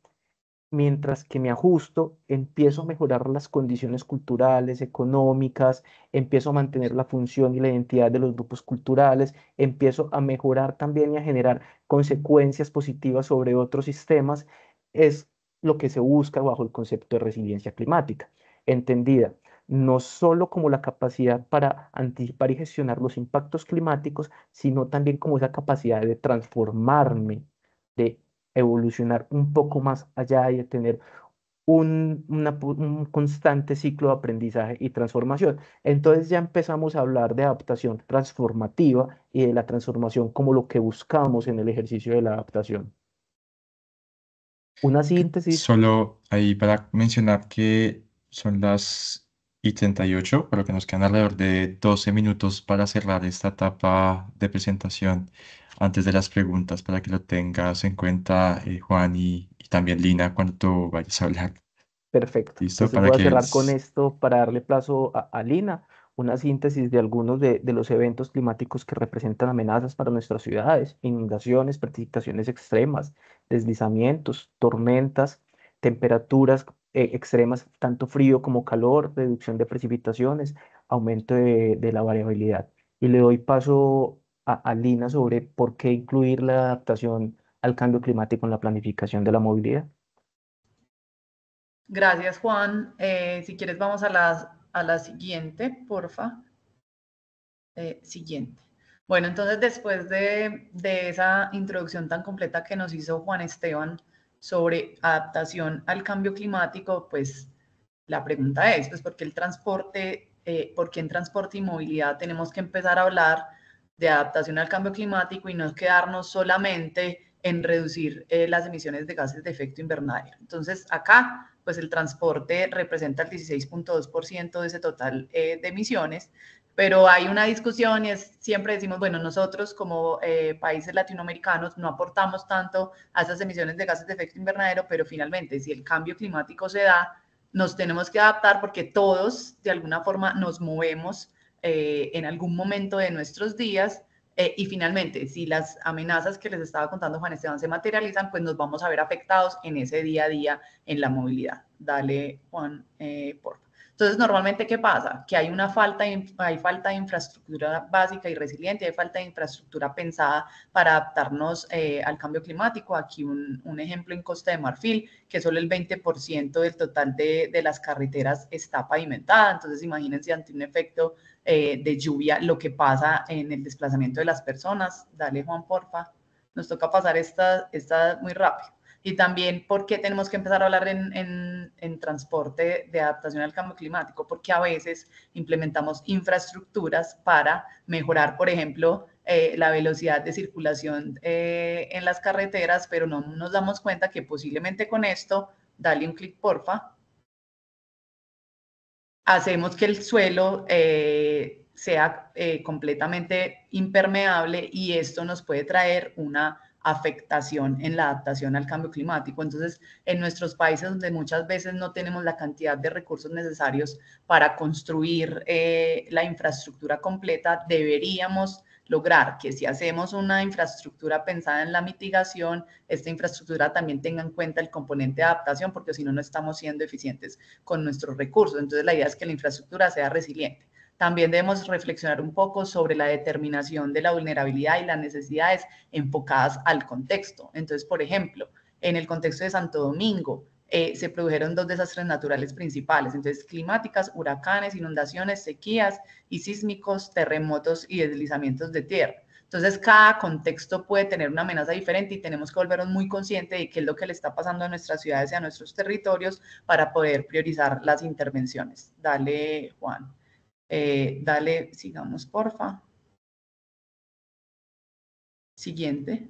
mientras que me ajusto, empiezo a mejorar las condiciones culturales, económicas, empiezo a mantener la función y la identidad de los grupos culturales, empiezo a mejorar también y a generar consecuencias positivas sobre otros sistemas, es lo que se busca bajo el concepto de resiliencia climática, entendida no solo como la capacidad para anticipar y gestionar los impactos climáticos, sino también como esa capacidad de transformarme, de evolucionar un poco más allá y de tener un constante ciclo de aprendizaje y transformación. Entonces ya empezamos a hablar de adaptación transformativa y de la transformación como lo que buscamos en el ejercicio de la adaptación. Una síntesis,
Solo ahí para mencionar que son las y 38, por lo que nos quedan alrededor de 12 minutos para cerrar esta etapa de presentación antes de las preguntas, para que lo tengas en cuenta, Juan, y también Lina, cuando tú vayas a hablar.
perfecto.
¿Listo?
Entonces
Para
voy a
que...
cerrar con esto para darle plazo a Lina, una síntesis de algunos de los eventos climáticos que representan amenazas para nuestras ciudades: inundaciones, precipitaciones extremas, deslizamientos, tormentas, temperaturas extremas, tanto frío como calor, reducción de precipitaciones, aumento de la variabilidad. Y le doy paso a Lina sobre por qué incluir la adaptación al cambio climático en la planificación de la movilidad.
Gracias, Juan. Si quieres, vamos a la siguiente, porfa. Siguiente. Bueno, entonces después de esa introducción tan completa que nos hizo Juan Esteban sobre adaptación al cambio climático, pues la pregunta es, pues, ¿por qué el transporte, por qué en transporte y movilidad tenemos que empezar a hablar de adaptación al cambio climático y no quedarnos solamente en reducir las emisiones de gases de efecto invernadero? Entonces, acá, pues el transporte representa el 16.2% de ese total de emisiones, pero hay una discusión y es, siempre decimos, bueno, nosotros como países latinoamericanos no aportamos tanto a esas emisiones de gases de efecto invernadero, pero finalmente si el cambio climático se da, nos tenemos que adaptar porque todos de alguna forma nos movemos en algún momento de nuestros días y finalmente, si las amenazas que les estaba contando Juan Esteban se materializan, pues nos vamos a ver afectados en ese día a día en la movilidad. Dale, Juan, por favor. Entonces, normalmente, ¿qué pasa? Que hay hay falta de infraestructura básica y resiliente, hay falta de infraestructura pensada para adaptarnos al cambio climático. Aquí un ejemplo en Costa de Marfil, que solo el 20% del total de las carreteras está pavimentada. Entonces, imagínense ante un efecto de lluvia lo que pasa en el desplazamiento de las personas. Dale, Juan, porfa. Nos toca pasar esta muy rápido. Y también, ¿por qué tenemos que empezar a hablar en transporte de adaptación al cambio climático? Porque a veces implementamos infraestructuras para mejorar, por ejemplo, la velocidad de circulación en las carreteras, pero no nos damos cuenta que posiblemente con esto, dale un clic, porfa, hacemos que el suelo sea completamente impermeable y esto nos puede traer una afectación en la adaptación al cambio climático. Entonces, en nuestros países donde muchas veces no tenemos la cantidad de recursos necesarios para construir la infraestructura completa, deberíamos lograr que si hacemos una infraestructura pensada en la mitigación, esta infraestructura también tenga en cuenta el componente de adaptación, porque si no, no estamos siendo eficientes con nuestros recursos. Entonces, la idea es que la infraestructura sea resiliente. También debemos reflexionar un poco sobre la determinación de la vulnerabilidad y las necesidades enfocadas al contexto. Entonces, por ejemplo, en el contexto de Santo Domingo, se produjeron dos desastres naturales principales, entonces climáticas, huracanes, inundaciones, sequías y sísmicos, terremotos y deslizamientos de tierra. Entonces, cada contexto puede tener una amenaza diferente y tenemos que volvernos muy conscientes de qué es lo que le está pasando a nuestras ciudades y a nuestros territorios para poder priorizar las intervenciones. Dale, Juan. Dale, sigamos, porfa. Siguiente.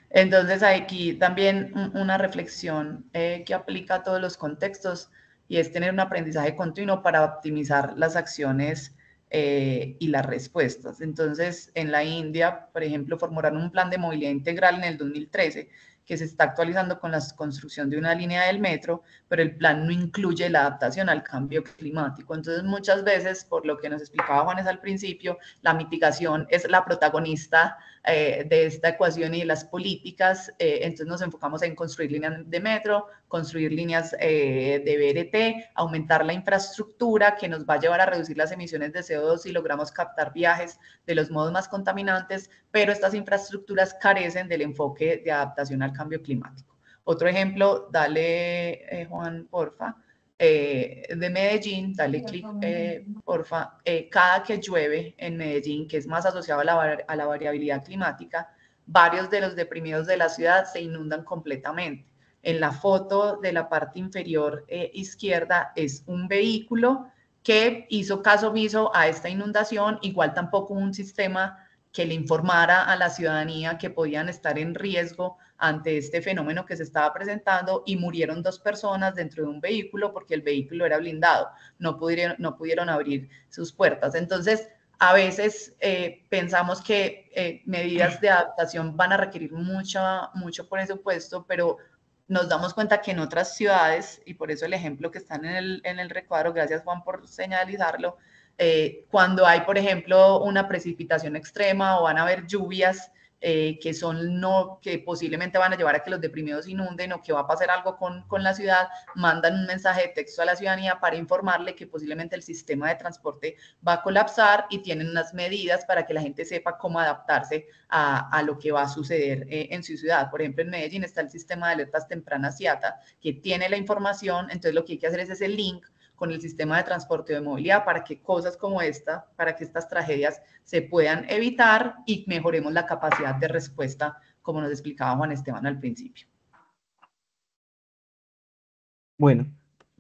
Entonces, aquí también una reflexión que aplica a todos los contextos y es tener un aprendizaje continuo para optimizar las acciones y las respuestas. Entonces, en la India, por ejemplo, formaron un plan de movilidad integral en el 2013 que se está actualizando con la construcción de una línea del metro, pero el plan no incluye la adaptación al cambio climático. Entonces, muchas veces, por lo que nos explicaba Juanes al principio, la mitigación es la protagonista de esta ecuación y de las políticas. Entonces nos enfocamos en construir líneas de metro, construir líneas de BRT, aumentar la infraestructura que nos va a llevar a reducir las emisiones de CO2 si logramos captar viajes de los modos más contaminantes, pero estas infraestructuras carecen del enfoque de adaptación al cambio climático. Otro ejemplo, dale, Juan, porfa. De Medellín, dale clic, porfa. Cada que llueve en Medellín, que es más asociado a la variabilidad climática, varios de los deprimidos de la ciudad se inundan completamente. En la foto de la parte inferior izquierda es un vehículo que hizo caso omiso a esta inundación, igual tampoco un sistema que le informara a la ciudadanía que podían estar en riesgo ante este fenómeno que se estaba presentando y murieron 2 personas dentro de un vehículo porque el vehículo era blindado, no pudieron abrir sus puertas. Entonces, a veces pensamos que medidas de adaptación van a requerir mucho presupuesto, pero nos damos cuenta que en otras ciudades, y por eso el ejemplo que están en el recuadro, gracias Juan por señalizarlo, cuando hay, por ejemplo, una precipitación extrema o van a haber lluvias que posiblemente van a llevar a que los deprimidos inunden o que va a pasar algo con la ciudad, mandan un mensaje de texto a la ciudadanía para informarle que posiblemente el sistema de transporte va a colapsar y tienen unas medidas para que la gente sepa cómo adaptarse a lo que va a suceder en su ciudad. Por ejemplo, en Medellín está el sistema de alertas tempranas CIATA, que tiene la información, entonces lo que hay que hacer es ese link con el sistema de transporte de movilidad para que cosas como esta, para que estas tragedias se puedan evitar y mejoremos la capacidad de respuesta, como nos explicaba Juan Esteban al principio.
Bueno,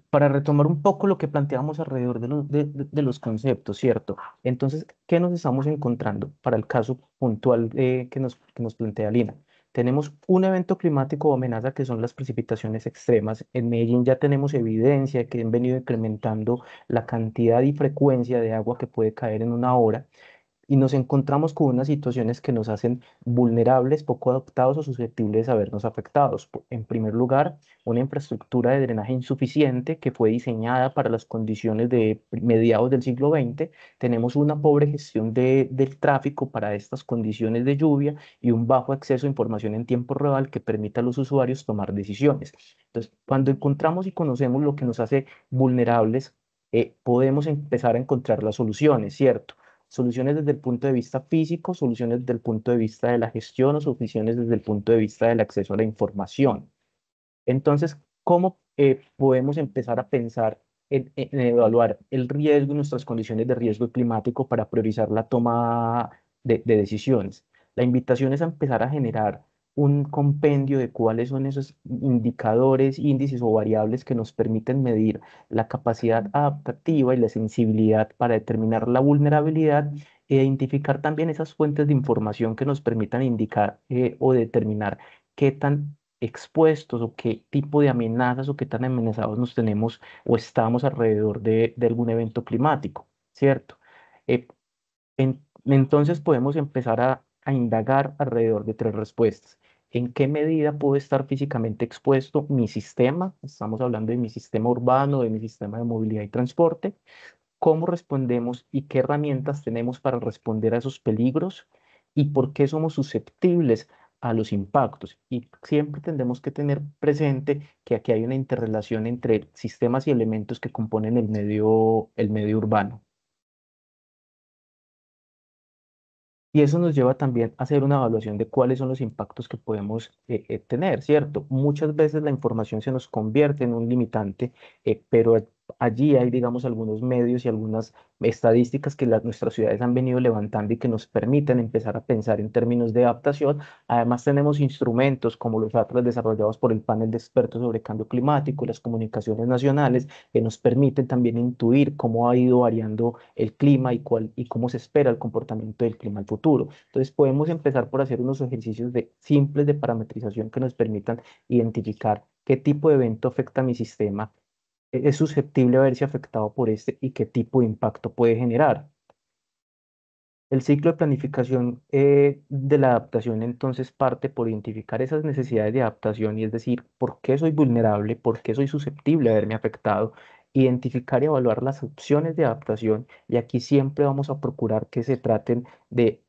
para retomar un poco lo que planteábamos alrededor de los conceptos, ¿cierto? Entonces, ¿qué nos estamos encontrando para el caso puntual que nos plantea Lina? Tenemos un evento climático o amenaza que son las precipitaciones extremas. En Medellín ya tenemos evidencia de que han venido incrementando la cantidad y frecuencia de agua que puede caer en una hora y nos encontramos con unas situaciones que nos hacen vulnerables, poco adaptados o susceptibles a vernos afectados. En primer lugar, una infraestructura de drenaje insuficiente que fue diseñada para las condiciones de mediados del siglo XX. Tenemos una pobre gestión del tráfico para estas condiciones de lluvia y un bajo acceso a información en tiempo real que permita a los usuarios tomar decisiones. Entonces, cuando encontramos y conocemos lo que nos hace vulnerables, podemos empezar a encontrar las soluciones, ¿cierto? Soluciones desde el punto de vista físico, soluciones desde el punto de vista de la gestión o soluciones desde el punto de vista del acceso a la información. Entonces, ¿cómo podemos empezar a pensar en evaluar el riesgo y nuestras condiciones de riesgo climático para priorizar la toma de decisiones? La invitación es a empezar a generar un compendio de cuáles son esos indicadores, índices o variables que nos permiten medir la capacidad adaptativa y la sensibilidad para determinar la vulnerabilidad e identificar también esas fuentes de información que nos permitan indicar o determinar qué tan expuestos o qué tipo de amenazas o qué tan amenazados nos tenemos o estamos alrededor de algún evento climático, ¿cierto? Eh, entonces podemos empezar a indagar alrededor de 3 respuestas. ¿En qué medida puedo estar físicamente expuesto mi sistema? Estamos hablando de mi sistema urbano, de mi sistema de movilidad y transporte. ¿Cómo respondemos y qué herramientas tenemos para responder a esos peligros? ¿Y por qué somos susceptibles a los impactos? Y siempre tendremos que tener presente que aquí hay una interrelación entre sistemas y elementos que componen el medio urbano. Y eso nos lleva también a hacer una evaluación de cuáles son los impactos que podemos tener, ¿cierto? Muchas veces la información se nos convierte en un limitante, pero allí hay, digamos, algunos medios y algunas estadísticas que nuestras ciudades han venido levantando y que nos permiten empezar a pensar en términos de adaptación. Además, tenemos instrumentos como los atlas desarrollados por el panel de expertos sobre cambio climático, las comunicaciones nacionales, que nos permiten también intuir cómo ha ido variando el clima y cómo se espera el comportamiento del clima al futuro. Entonces, podemos empezar por hacer unos ejercicios simples de parametrización que nos permitan identificar qué tipo de evento afecta a mi sistema, es susceptible a verse afectado por este y qué tipo de impacto puede generar. El ciclo de planificación de la adaptación entonces parte por identificar esas necesidades de adaptación y es decir, por qué soy vulnerable, por qué soy susceptible a verme afectado, identificar y evaluar las opciones de adaptación y aquí siempre vamos a procurar que se traten de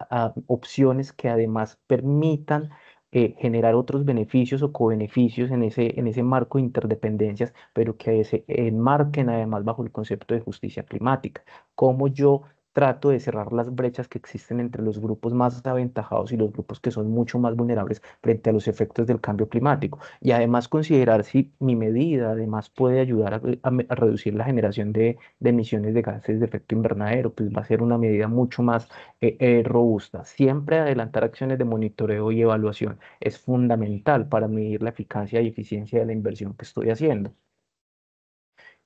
opciones que además permitan generar otros beneficios o cobeneficios en ese marco de interdependencias, pero que se enmarquen además bajo el concepto de justicia climática. Cómo yo trato de cerrar las brechas que existen entre los grupos más aventajados y los grupos que son mucho más vulnerables frente a los efectos del cambio climático. Y además considerar si mi medida además puede ayudar a reducir la generación de emisiones de gases de efecto invernadero, pues va a ser una medida mucho más robusta. Siempre adelantar acciones de monitoreo y evaluación es fundamental para medir la eficacia y eficiencia de la inversión que estoy haciendo.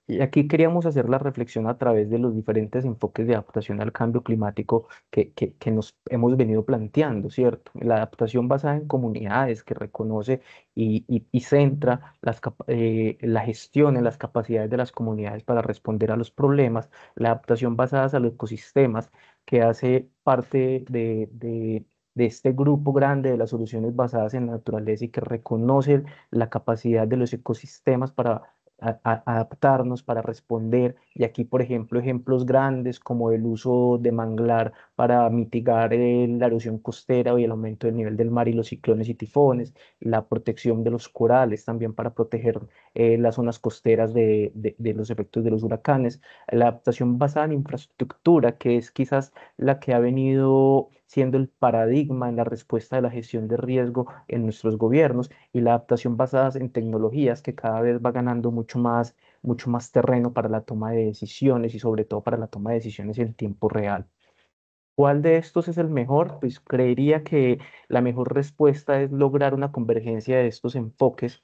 Y aquí queríamos hacer la reflexión a través de los diferentes enfoques de adaptación al cambio climático que nos hemos venido planteando, ¿cierto? La adaptación basada en comunidades que reconoce y centra la gestión en las capacidades de las comunidades para responder a los problemas, la adaptación basada a los ecosistemas que hace parte de este grupo grande de las soluciones basadas en la naturaleza y que reconoce la capacidad de los ecosistemas para adaptarnos, para responder. Y aquí, por ejemplo, ejemplos grandes como el uso de manglar para mitigar la erosión costera y el aumento del nivel del mar y los ciclones y tifones, la protección de los corales también para proteger las zonas costeras de los efectos de los huracanes, la adaptación basada en infraestructura, que es quizás la que ha venido siendo el paradigma en la respuesta de la gestión de riesgo en nuestros gobiernos y la adaptación basada en tecnologías que cada vez va ganando mucho más terreno para la toma de decisiones y sobre todo para la toma de decisiones en tiempo real. ¿Cuál de estos es el mejor? Pues creería que la mejor respuesta es lograr una convergencia de estos enfoques,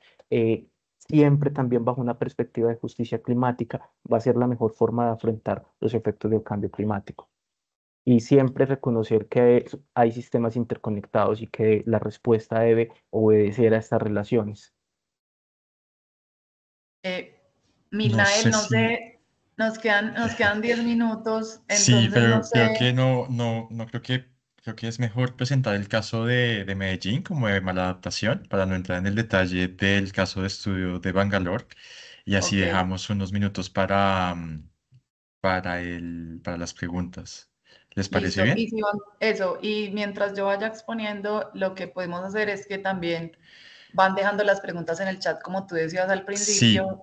siempre también bajo una perspectiva de justicia climática, va a ser la mejor forma de afrontar los efectos del cambio climático. Y siempre reconocer que hay sistemas interconectados y que la respuesta debe obedecer a estas relaciones.
No
Milnael,
sé
no
si...
sé, nos quedan 10 minutos,
Sí,
entonces no
pero creo
sé.
que no creo que es mejor presentar el caso de Medellín como de mala adaptación para no entrar en el detalle del caso de estudio de Bangalore y así
Ok,
dejamos unos minutos para, para las preguntas. ¿Les parece
listo. Y
bien?
si eso, y mientras yo vaya exponiendo, lo que podemos hacer es que también van dejando las preguntas en el chat, como tú decías al
Sí,
principio,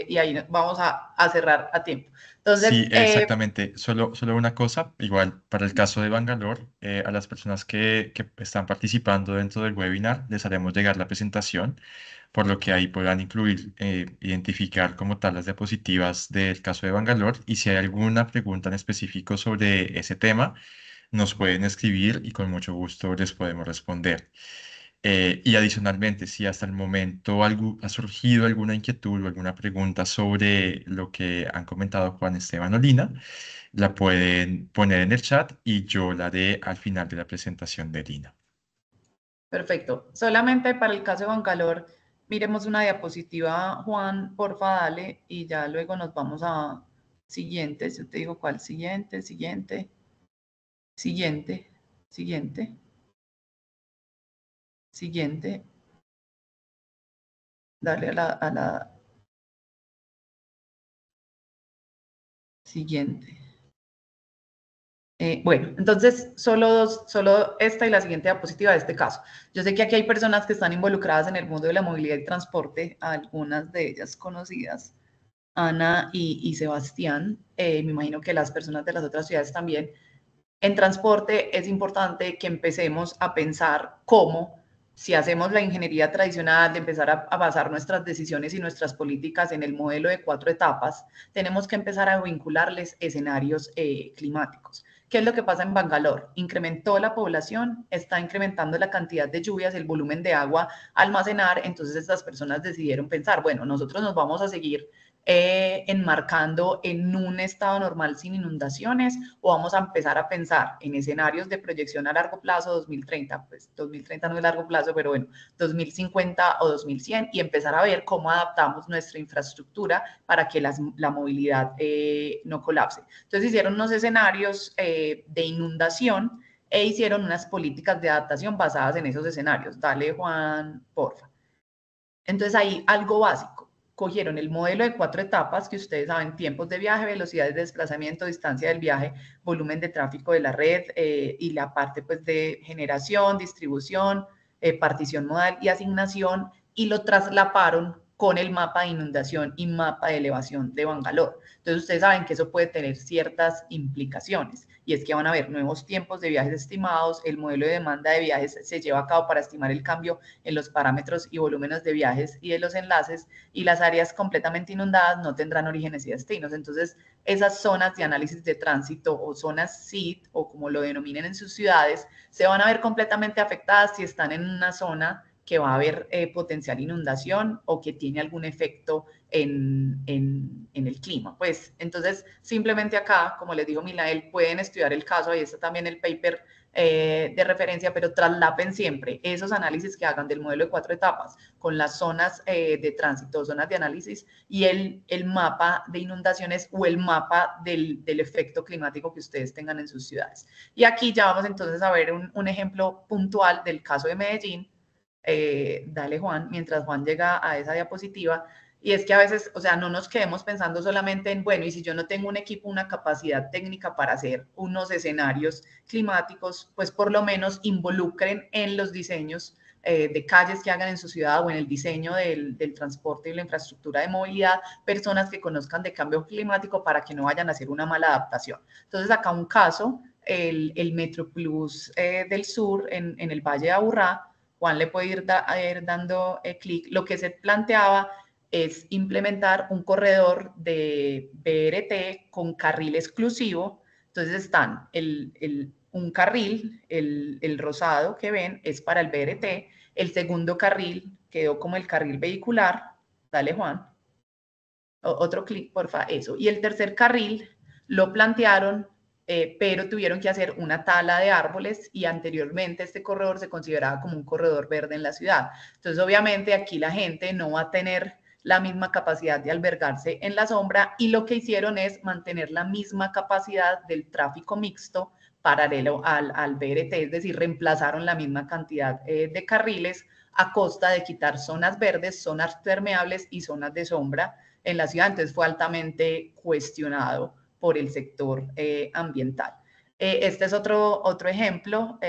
y ahí vamos a cerrar a tiempo. Entonces,
sí, exactamente. Solo una cosa, igual para el caso de Bangalore, a las personas que están participando dentro del webinar les haremos llegar la presentación, por lo que ahí podrán incluir, identificar como tal las diapositivas del caso de Bangalore y si hay alguna pregunta en específico sobre ese tema, nos pueden escribir y con mucho gusto les podemos responder. Y adicionalmente, si hasta el momento ha surgido alguna inquietud o alguna pregunta sobre lo que han comentado Juan Esteban o Lina, la pueden poner en el chat y yo la haré al final de la presentación de Lina.
perfecto. Solamente para el caso de Bangalore, miremos una diapositiva, Juan, porfa, dale, y ya luego nos vamos a siguientes. Yo te digo cuál, siguiente, siguiente, siguiente, siguiente, siguiente. Dale a la siguiente. Bueno, entonces solo esta y la siguiente diapositiva de este caso. Yo sé que aquí hay personas que están involucradas en el mundo de la movilidad y transporte, algunas de ellas conocidas, Ana y Sebastián, me imagino que las personas de las otras ciudades también. En transporte es importante que empecemos a pensar cómo si hacemos la ingeniería tradicional de empezar a basar nuestras decisiones y nuestras políticas en el modelo de 4 etapas, tenemos que empezar a vincularles escenarios climáticos. ¿Qué es lo que pasa en Bangalore? Incrementó la población, está incrementando la cantidad de lluvias, el volumen de agua a almacenar, entonces estas personas decidieron pensar, bueno, nosotros nos vamos a seguir enmarcando en un estado normal sin inundaciones, o vamos a empezar a pensar en escenarios de proyección a largo plazo, 2030, pues 2030 no es largo plazo, pero bueno, 2050 o 2100, y empezar a ver cómo adaptamos nuestra infraestructura para que la movilidad no colapse. Entonces hicieron unos escenarios de inundación e hicieron unas políticas de adaptación basadas en esos escenarios. Dale, Juan, porfa. Entonces ahí algo básico. Cogieron el modelo de 4 etapas que ustedes saben, tiempos de viaje, velocidades de desplazamiento, distancia del viaje, volumen de tráfico de la red y la parte pues de generación, distribución, partición modal y asignación, y lo traslaparon con el mapa de inundación y mapa de elevación de Bangalore. Entonces ustedes saben que eso puede tener ciertas implicaciones, y es que van a haber nuevos tiempos de viajes estimados, el modelo de demanda de viajes se lleva a cabo para estimar el cambio en los parámetros y volúmenes de viajes y de los enlaces, y las áreas completamente inundadas no tendrán orígenes y destinos. Entonces, esas zonas de análisis de tránsito o zonas SID, o como lo denominen en sus ciudades, se van a ver completamente afectadas si están en una zona que va a haber potencial inundación o que tiene algún efecto en el clima. Pues entonces, simplemente acá, como les dijo Milael, pueden estudiar el caso, ahí está también el paper de referencia, pero traslapen siempre esos análisis que hagan del modelo de 4 etapas con las zonas de tránsito, zonas de análisis, y el mapa de inundaciones o el mapa del efecto climático que ustedes tengan en sus ciudades. Y aquí ya vamos entonces a ver un ejemplo puntual del caso de Medellín. Dale, Juan, mientras Juan llega a esa diapositiva. Y es que a veces, o sea, no nos quedemos pensando solamente en, bueno, y si yo no tengo un equipo, una capacidad técnica para hacer unos escenarios climáticos, pues por lo menos involucren en los diseños de calles que hagan en su ciudad, o en el diseño del transporte y la infraestructura de movilidad, personas que conozcan de cambio climático para que no vayan a hacer una mala adaptación. Entonces, acá un caso, el Metroplus del Sur en el Valle de Aburrá. Juan le puede ir dando clic. Lo que se planteaba es implementar un corredor de BRT con carril exclusivo. Entonces están un carril, el rosado que ven, es para el BRT. El segundo carril quedó como el carril vehicular. Dale, Juan. Otro clic, porfa, eso. Y el tercer carril lo plantearon, pero tuvieron que hacer una tala de árboles, y anteriormente este corredor se consideraba como un corredor verde en la ciudad. Entonces, obviamente, aquí la gente no va a tener la misma capacidad de albergarse en la sombra, y lo que hicieron es mantener la misma capacidad del tráfico mixto paralelo al BRT, es decir, reemplazaron la misma cantidad de carriles a costa de quitar zonas verdes, zonas permeables y zonas de sombra en la ciudad. Entonces fue altamente cuestionado por el sector ambiental. Este es otro ejemplo,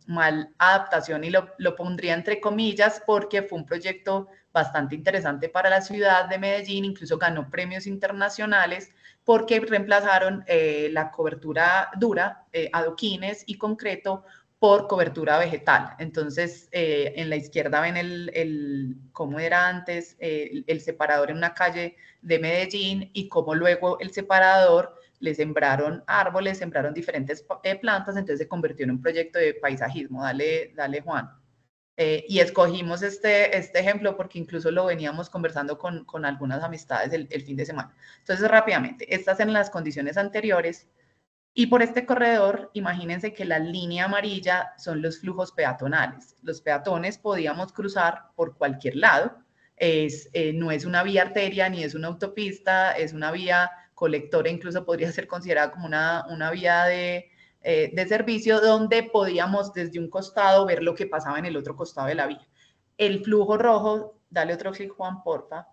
mal adaptación, y lo pondría entre comillas porque fue un proyecto bastante interesante para la ciudad de Medellín, incluso ganó premios internacionales porque reemplazaron la cobertura dura, adoquines y concreto, por cobertura vegetal. Entonces, en la izquierda ven cómo era antes el separador en una calle de Medellín, y cómo luego el separador le sembraron árboles, sembraron diferentes plantas, entonces se convirtió en un proyecto de paisajismo. Dale, Juan. Y escogimos este ejemplo porque incluso lo veníamos conversando con algunas amistades el fin de semana. Entonces, rápidamente, estas eran las condiciones anteriores. Y por este corredor, imagínense que la línea amarilla son los flujos peatonales. Los peatones podíamos cruzar por cualquier lado. No es una vía arteria ni es una autopista, es una vía colectora, incluso podría ser considerada como una vía de servicio, donde podíamos desde un costado ver lo que pasaba en el otro costado de la vía. El flujo rojo, dale otro clic, Juan, porfa,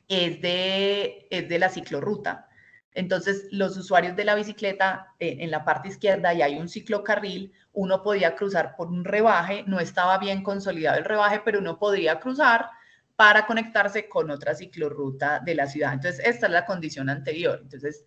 es de la ciclorruta. Entonces, los usuarios de la bicicleta, en la parte izquierda, y hay un ciclocarril, uno podía cruzar por un rebaje, no estaba bien consolidado el rebaje, pero uno podía cruzar para conectarse con otra ciclorruta de la ciudad. Entonces, esta es la condición anterior. Entonces,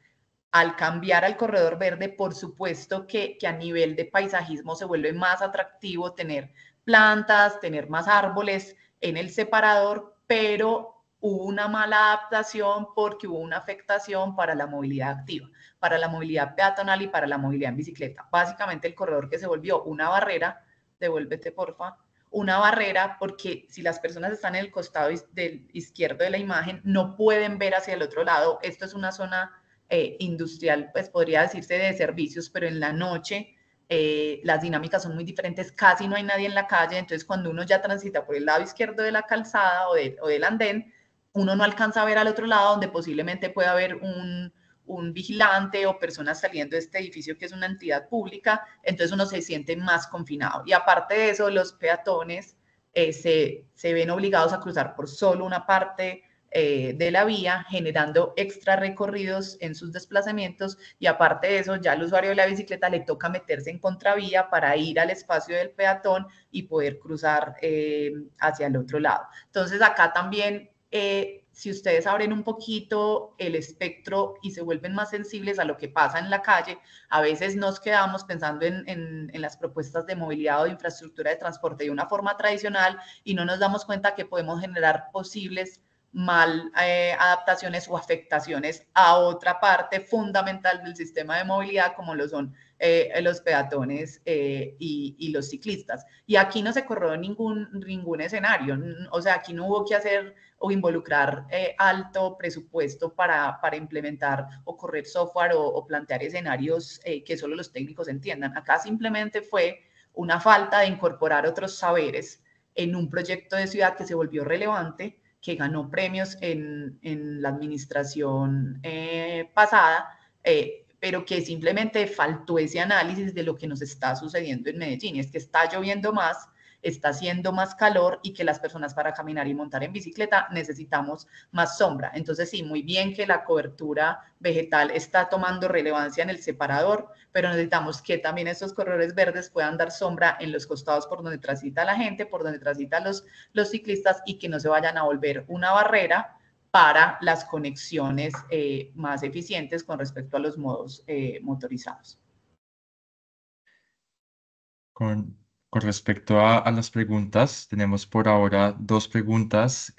al cambiar al corredor verde, por supuesto que a nivel de paisajismo se vuelve más atractivo tener plantas, tener más árboles en el separador, pero hubo una mala adaptación porque hubo una afectación para la movilidad activa, para la movilidad peatonal y para la movilidad en bicicleta. Básicamente el corredor que se volvió una barrera, devuélvete porfa, una barrera porque si las personas están en el costado del izquierdo de la imagen no pueden ver hacia el otro lado. Esto es una zona industrial, pues podría decirse de servicios, pero en la noche las dinámicas son muy diferentes, casi no hay nadie en la calle, entonces cuando uno ya transita por el lado izquierdo de la calzada o del andén, uno no alcanza a ver al otro lado donde posiblemente pueda haber un vigilante o personas saliendo de este edificio que es una entidad pública, entonces uno se siente más confinado. Y aparte de eso, los peatones se ven obligados a cruzar por solo una parte de la vía, generando extra recorridos en sus desplazamientos, y aparte de eso, ya al usuario de la bicicleta le toca meterse en contravía para ir al espacio del peatón y poder cruzar hacia el otro lado. Entonces acá también si ustedes abren un poquito el espectro y se vuelven más sensibles a lo que pasa en la calle, a veces nos quedamos pensando en las propuestas de movilidad o de infraestructura de transporte de una forma tradicional y no nos damos cuenta que podemos generar posibles mal adaptaciones o afectaciones a otra parte fundamental del sistema de movilidad como lo son los peatones y los ciclistas. Y aquí no se corrió ningún escenario, o sea, aquí no hubo que hacer o involucrar alto presupuesto para implementar o correr software o plantear escenarios que solo los técnicos entiendan. Acá simplemente fue una falta de incorporar otros saberes en un proyecto de ciudad que se volvió relevante, que ganó premios en la administración pasada, pero que simplemente faltó ese análisis de lo que nos está sucediendo en Medellín. Es que está lloviendo más, está haciendo más calor y que las personas para caminar y montar en bicicleta necesitamos más sombra. Entonces sí, muy bien que la cobertura vegetal está tomando relevancia en el separador, pero necesitamos que también estos corredores verdes puedan dar sombra en los costados por donde transita la gente, por donde transitan los ciclistas y que no se vayan a volver una barrera para las conexiones más eficientes con respecto a los modos motorizados.
Con respecto a las preguntas, tenemos por ahora dos preguntas,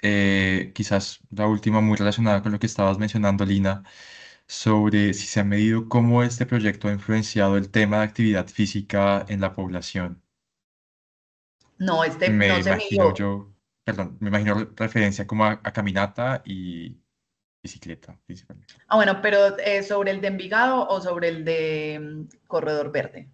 quizás la última muy relacionada con lo que estabas mencionando, Lina, sobre si se ha medido cómo este proyecto ha influenciado el tema de actividad física en la población.
No,
Me
no se
imagino
midió.
yo, perdón, me imagino referencia como a caminata y bicicleta, principalmente.
Ah, bueno, pero ¿sobre el de Envigado o sobre el de Corredor Verde?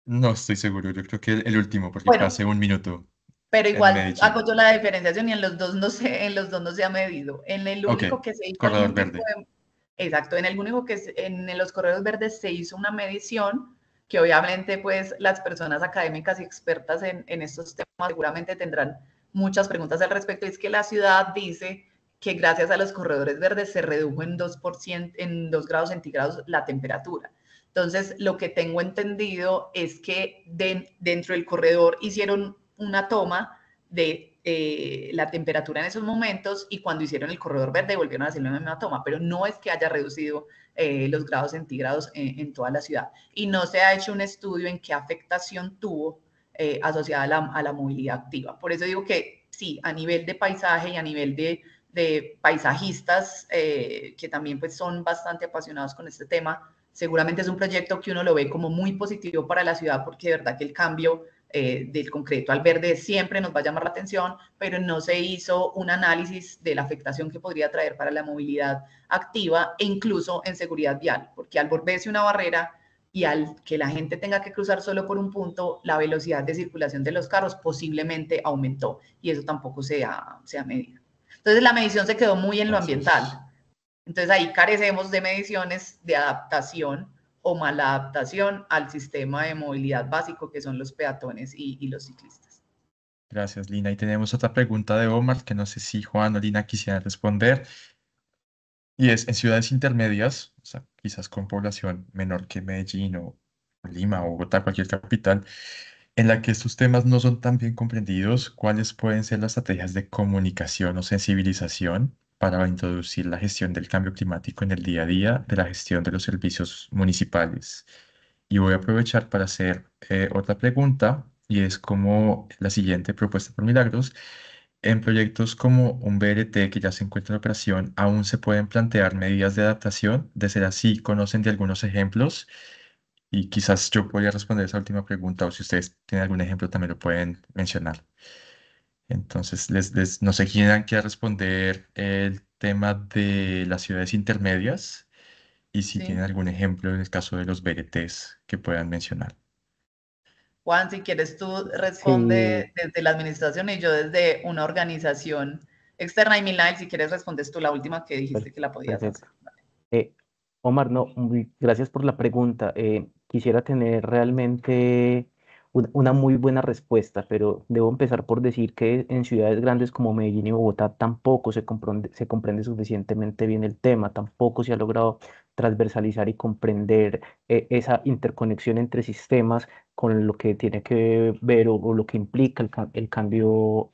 No estoy seguro, yo creo que el último, porque fue
Bueno,
hace un minuto
pero
en
igual hago
Medellín.
yo la diferenciación y en los dos no se, en los dos no se ha medido. En el
Ok,
único que se hizo
corredor
algún tipo
verde.
de... Exacto, en el único en los corredores verdes se hizo una medición que obviamente pues las personas académicas y expertas en estos temas seguramente tendrán muchas preguntas al respecto. Es que la ciudad dice que gracias a los corredores verdes se redujo en 2%, en 2 grados centígrados la temperatura. Entonces, lo que tengo entendido es que dentro del corredor hicieron una toma de la temperatura en esos momentos y cuando hicieron el corredor verde volvieron a hacer la misma toma, pero no es que haya reducido los grados centígrados en toda la ciudad. Y no se ha hecho un estudio en qué afectación tuvo asociada a la movilidad activa. Por eso digo que sí, a nivel de paisaje y a nivel de paisajistas que también pues son bastante apasionados con este tema, seguramente es un proyecto que uno lo ve como muy positivo para la ciudad porque de verdad que el cambio del concreto al verde siempre nos va a llamar la atención, pero no se hizo un análisis de la afectación que podría traer para la movilidad activa e incluso en seguridad vial, porque al volverse una barrera y al que la gente tenga que cruzar solo por un punto, la velocidad de circulación de los carros posiblemente aumentó y eso tampoco se ha medido. Entonces la medición se quedó muy en lo ambiental.
Gracias.
Entonces ahí carecemos de mediciones de adaptación o maladaptación al sistema de movilidad básico que son los peatones y los ciclistas.
Gracias, Lina. Y tenemos otra pregunta de Omar, que no sé si Juan o Lina quisieran responder. Y es, en ciudades intermedias, o sea, quizás con población menor que Medellín o Lima o Bogotá, cualquier capital, en la que estos temas no son tan bien comprendidos, ¿cuáles pueden ser las estrategias de comunicación o sensibilización para introducir la gestión del cambio climático en el día a día de la gestión de los servicios municipales? Y voy a aprovechar para hacer otra pregunta y es como la siguiente propuesta por Milagros. En proyectos como un BRT que ya se encuentra en operación, aún se pueden plantear medidas de adaptación. De ser así, ¿conocen de algunos ejemplos? Y quizás yo podría responder esa última pregunta, o si ustedes tienen algún ejemplo también lo pueden mencionar. Entonces, no sé quién quiera responder el tema de las ciudades intermedias y si tienen
¿sí?
algún ejemplo en el caso de los BRTs que puedan mencionar.
Juan, si quieres tú
Sí,
responde desde la administración y yo desde una organización externa. Y Milay, si quieres respondes tú la última que dijiste que la podías hacer.
perfecto. Eh, Omar, no, gracias por la pregunta. Quisiera tener realmente una muy buena respuesta, pero debo empezar por decir que en ciudades grandes como Medellín y Bogotá tampoco se comprende suficientemente bien el tema, tampoco se ha logrado transversalizar y comprender esa interconexión entre sistemas con lo que tiene que ver o lo que implica el cambio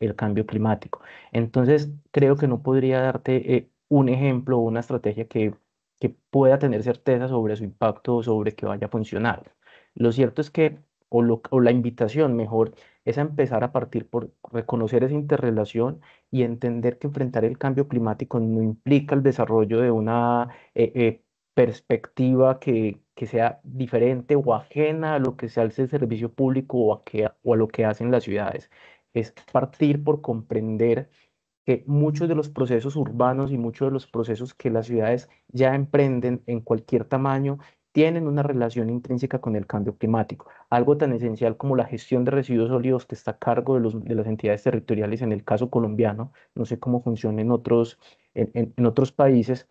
climático. Entonces, creo que no podría darte un ejemplo o una estrategia que pueda tener certeza sobre su impacto o sobre que vaya a funcionar. Lo cierto es que, o la invitación mejor, es a empezar a partir por reconocer esa interrelación y entender que enfrentar el cambio climático no implica el desarrollo de una perspectiva que sea diferente o ajena a lo que se hace el servicio público o a lo que hacen las ciudades. Es partir por comprender que muchos de los procesos urbanos y muchos de los procesos que las ciudades ya emprenden en cualquier tamaño tienen una relación intrínseca con el cambio climático. Algo tan esencial como la gestión de residuos sólidos que está a cargo de las entidades territoriales en el caso colombiano, no sé cómo funciona en otros países,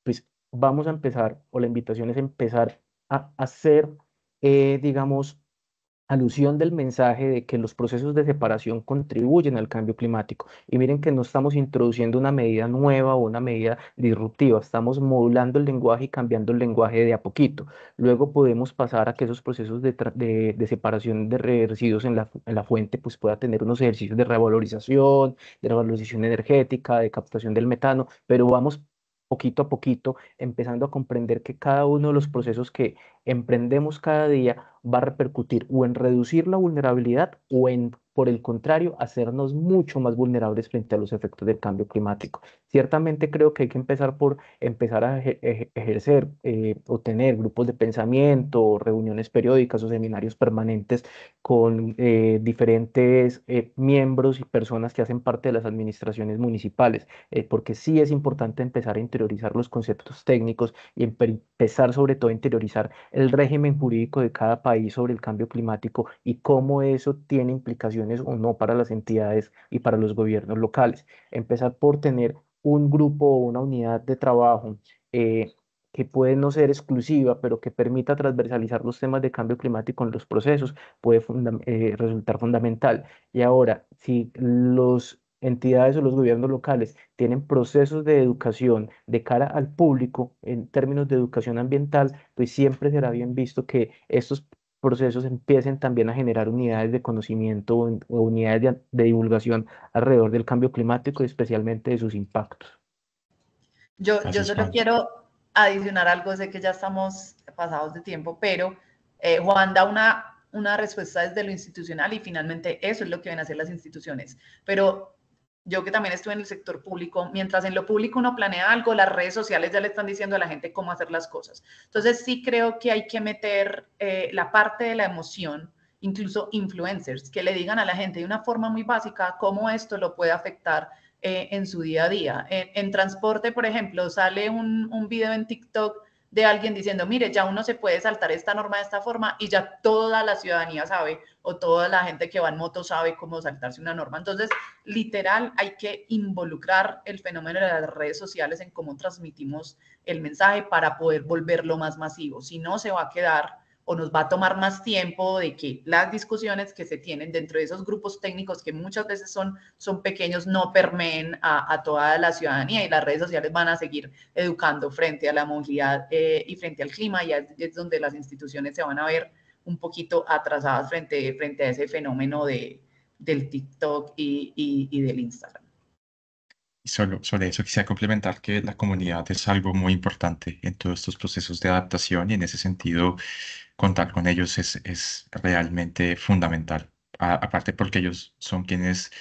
pues vamos a empezar, o la invitación es empezar a hacer, digamos, alusión del mensaje de que los procesos de separación contribuyen al cambio climático. Y miren que no estamos introduciendo una medida nueva o una medida disruptiva, estamos modulando el lenguaje y cambiando el lenguaje de a poquito. Luego podemos pasar a que esos procesos de separación de residuos en la fuente pues pueda tener unos ejercicios de revalorización energética, de captación del metano, pero vamos poquito a poquito empezando a comprender que cada uno de los procesos que emprendemos cada día va a repercutir o en reducir la vulnerabilidad o en, por el contrario, hacernos mucho más vulnerables frente a los efectos del cambio climático. Ciertamente creo que hay que empezar por empezar a ejercer o tener grupos de pensamiento, reuniones periódicas o seminarios permanentes con diferentes miembros y personas que hacen parte de las administraciones municipales, porque sí es importante empezar a interiorizar los conceptos técnicos y empezar sobre todo a interiorizar el régimen jurídico de cada país sobre el cambio climático y cómo eso tiene implicaciones o no para las entidades y para los gobiernos locales. Empezar por tener un grupo o una unidad de trabajo que puede no ser exclusiva, pero que permita transversalizar los temas de cambio climático en los procesos, puede resultar fundamental. Y ahora, si los entidades o los gobiernos locales tienen procesos de educación de cara al público en términos de educación ambiental, pues siempre será bien visto que estos procesos empiecen también a generar unidades de conocimiento o unidades de divulgación alrededor del cambio climático y especialmente de sus impactos.
Yo
Gracias,
solo
Juan.
quiero adicionar algo, sé que ya estamos pasados de tiempo, pero Juan da una respuesta desde lo institucional y finalmente eso es lo que deben hacer las instituciones. Pero yo que también estuve en el sector público, mientras en lo público uno planea algo, las redes sociales ya le están diciendo a la gente cómo hacer las cosas. Entonces sí creo que hay que meter la parte de la emoción, incluso influencers, que le digan a la gente de una forma muy básica cómo esto lo puede afectar en su día a día. En transporte, por ejemplo, sale un video en TikTok de alguien diciendo, mire, ya uno se puede saltar esta norma de esta forma y ya toda la ciudadanía sabe o toda la gente que va en moto sabe cómo saltarse una norma. Entonces, literal, hay que involucrar el fenómeno de las redes sociales en cómo transmitimos el mensaje para poder volverlo más masivo. Si no, se va a quedar o nos va a tomar más tiempo de que las discusiones que se tienen dentro de esos grupos técnicos que muchas veces son pequeños no permeen a toda la ciudadanía y las redes sociales van a seguir educando frente a la movilidad y frente al clima y es donde las instituciones se van a ver un poquito atrasadas frente a ese fenómeno del TikTok y del Instagram.
Y solo sobre eso quisiera complementar que la comunidad es algo muy importante en todos estos procesos de adaptación y en ese sentido contar con ellos es realmente fundamental. Aparte porque ellos son quienes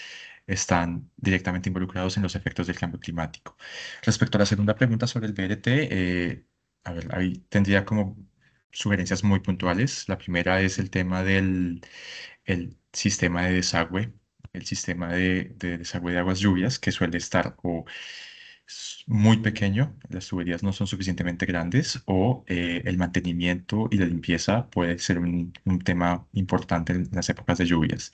están directamente involucrados en los efectos del cambio climático. Respecto a la segunda pregunta sobre el BRT, a ver, ahí tendría como sugerencias muy puntuales. La primera es el tema del el sistema de desagüe, el sistema de desagüe de aguas lluvias, que suele estar o muy pequeño, las tuberías no son suficientemente grandes, o el mantenimiento y la limpieza puede ser un tema importante en las épocas de lluvias.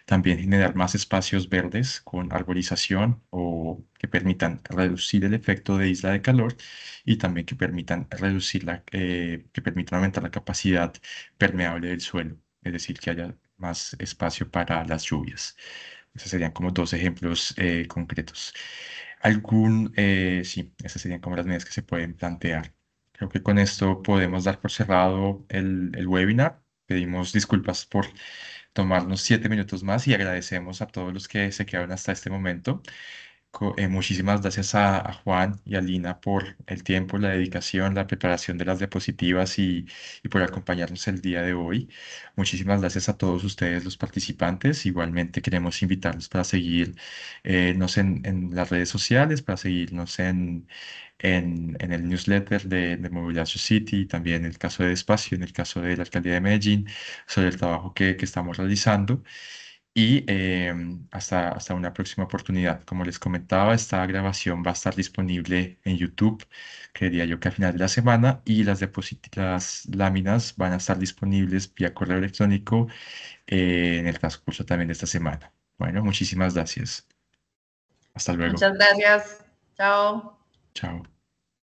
También generar más espacios verdes con arborización o que permitan reducir el efecto de isla de calor y también que permitan que permitan aumentar la capacidad permeable del suelo, es decir, que haya más espacio para las lluvias. Esos serían como dos ejemplos concretos. Sí, esas serían como las medidas que se pueden plantear. Creo que con esto podemos dar por cerrado el webinar. Pedimos disculpas por tomarnos 7 minutos más y agradecemos a todos los que se quedaron hasta este momento. Muchísimas gracias a Juan y a Lina por el tiempo, la dedicación, la preparación de las diapositivas y por acompañarnos el día de hoy. Muchísimas gracias a todos ustedes, los participantes. Igualmente queremos invitarlos para seguirnos en las redes sociales, para seguirnos en el newsletter de Movilidad City, también en el caso de Espacio, en el caso de la Alcaldía de Medellín, sobre el trabajo que estamos realizando. Y hasta una próxima oportunidad. Como les comentaba, esta grabación va a estar disponible en YouTube, creería yo que a final de la semana, y las láminas van a estar disponibles vía correo electrónico en el transcurso también de esta semana. Bueno, muchísimas gracias. Hasta luego.
Muchas gracias. Chao.
Chao.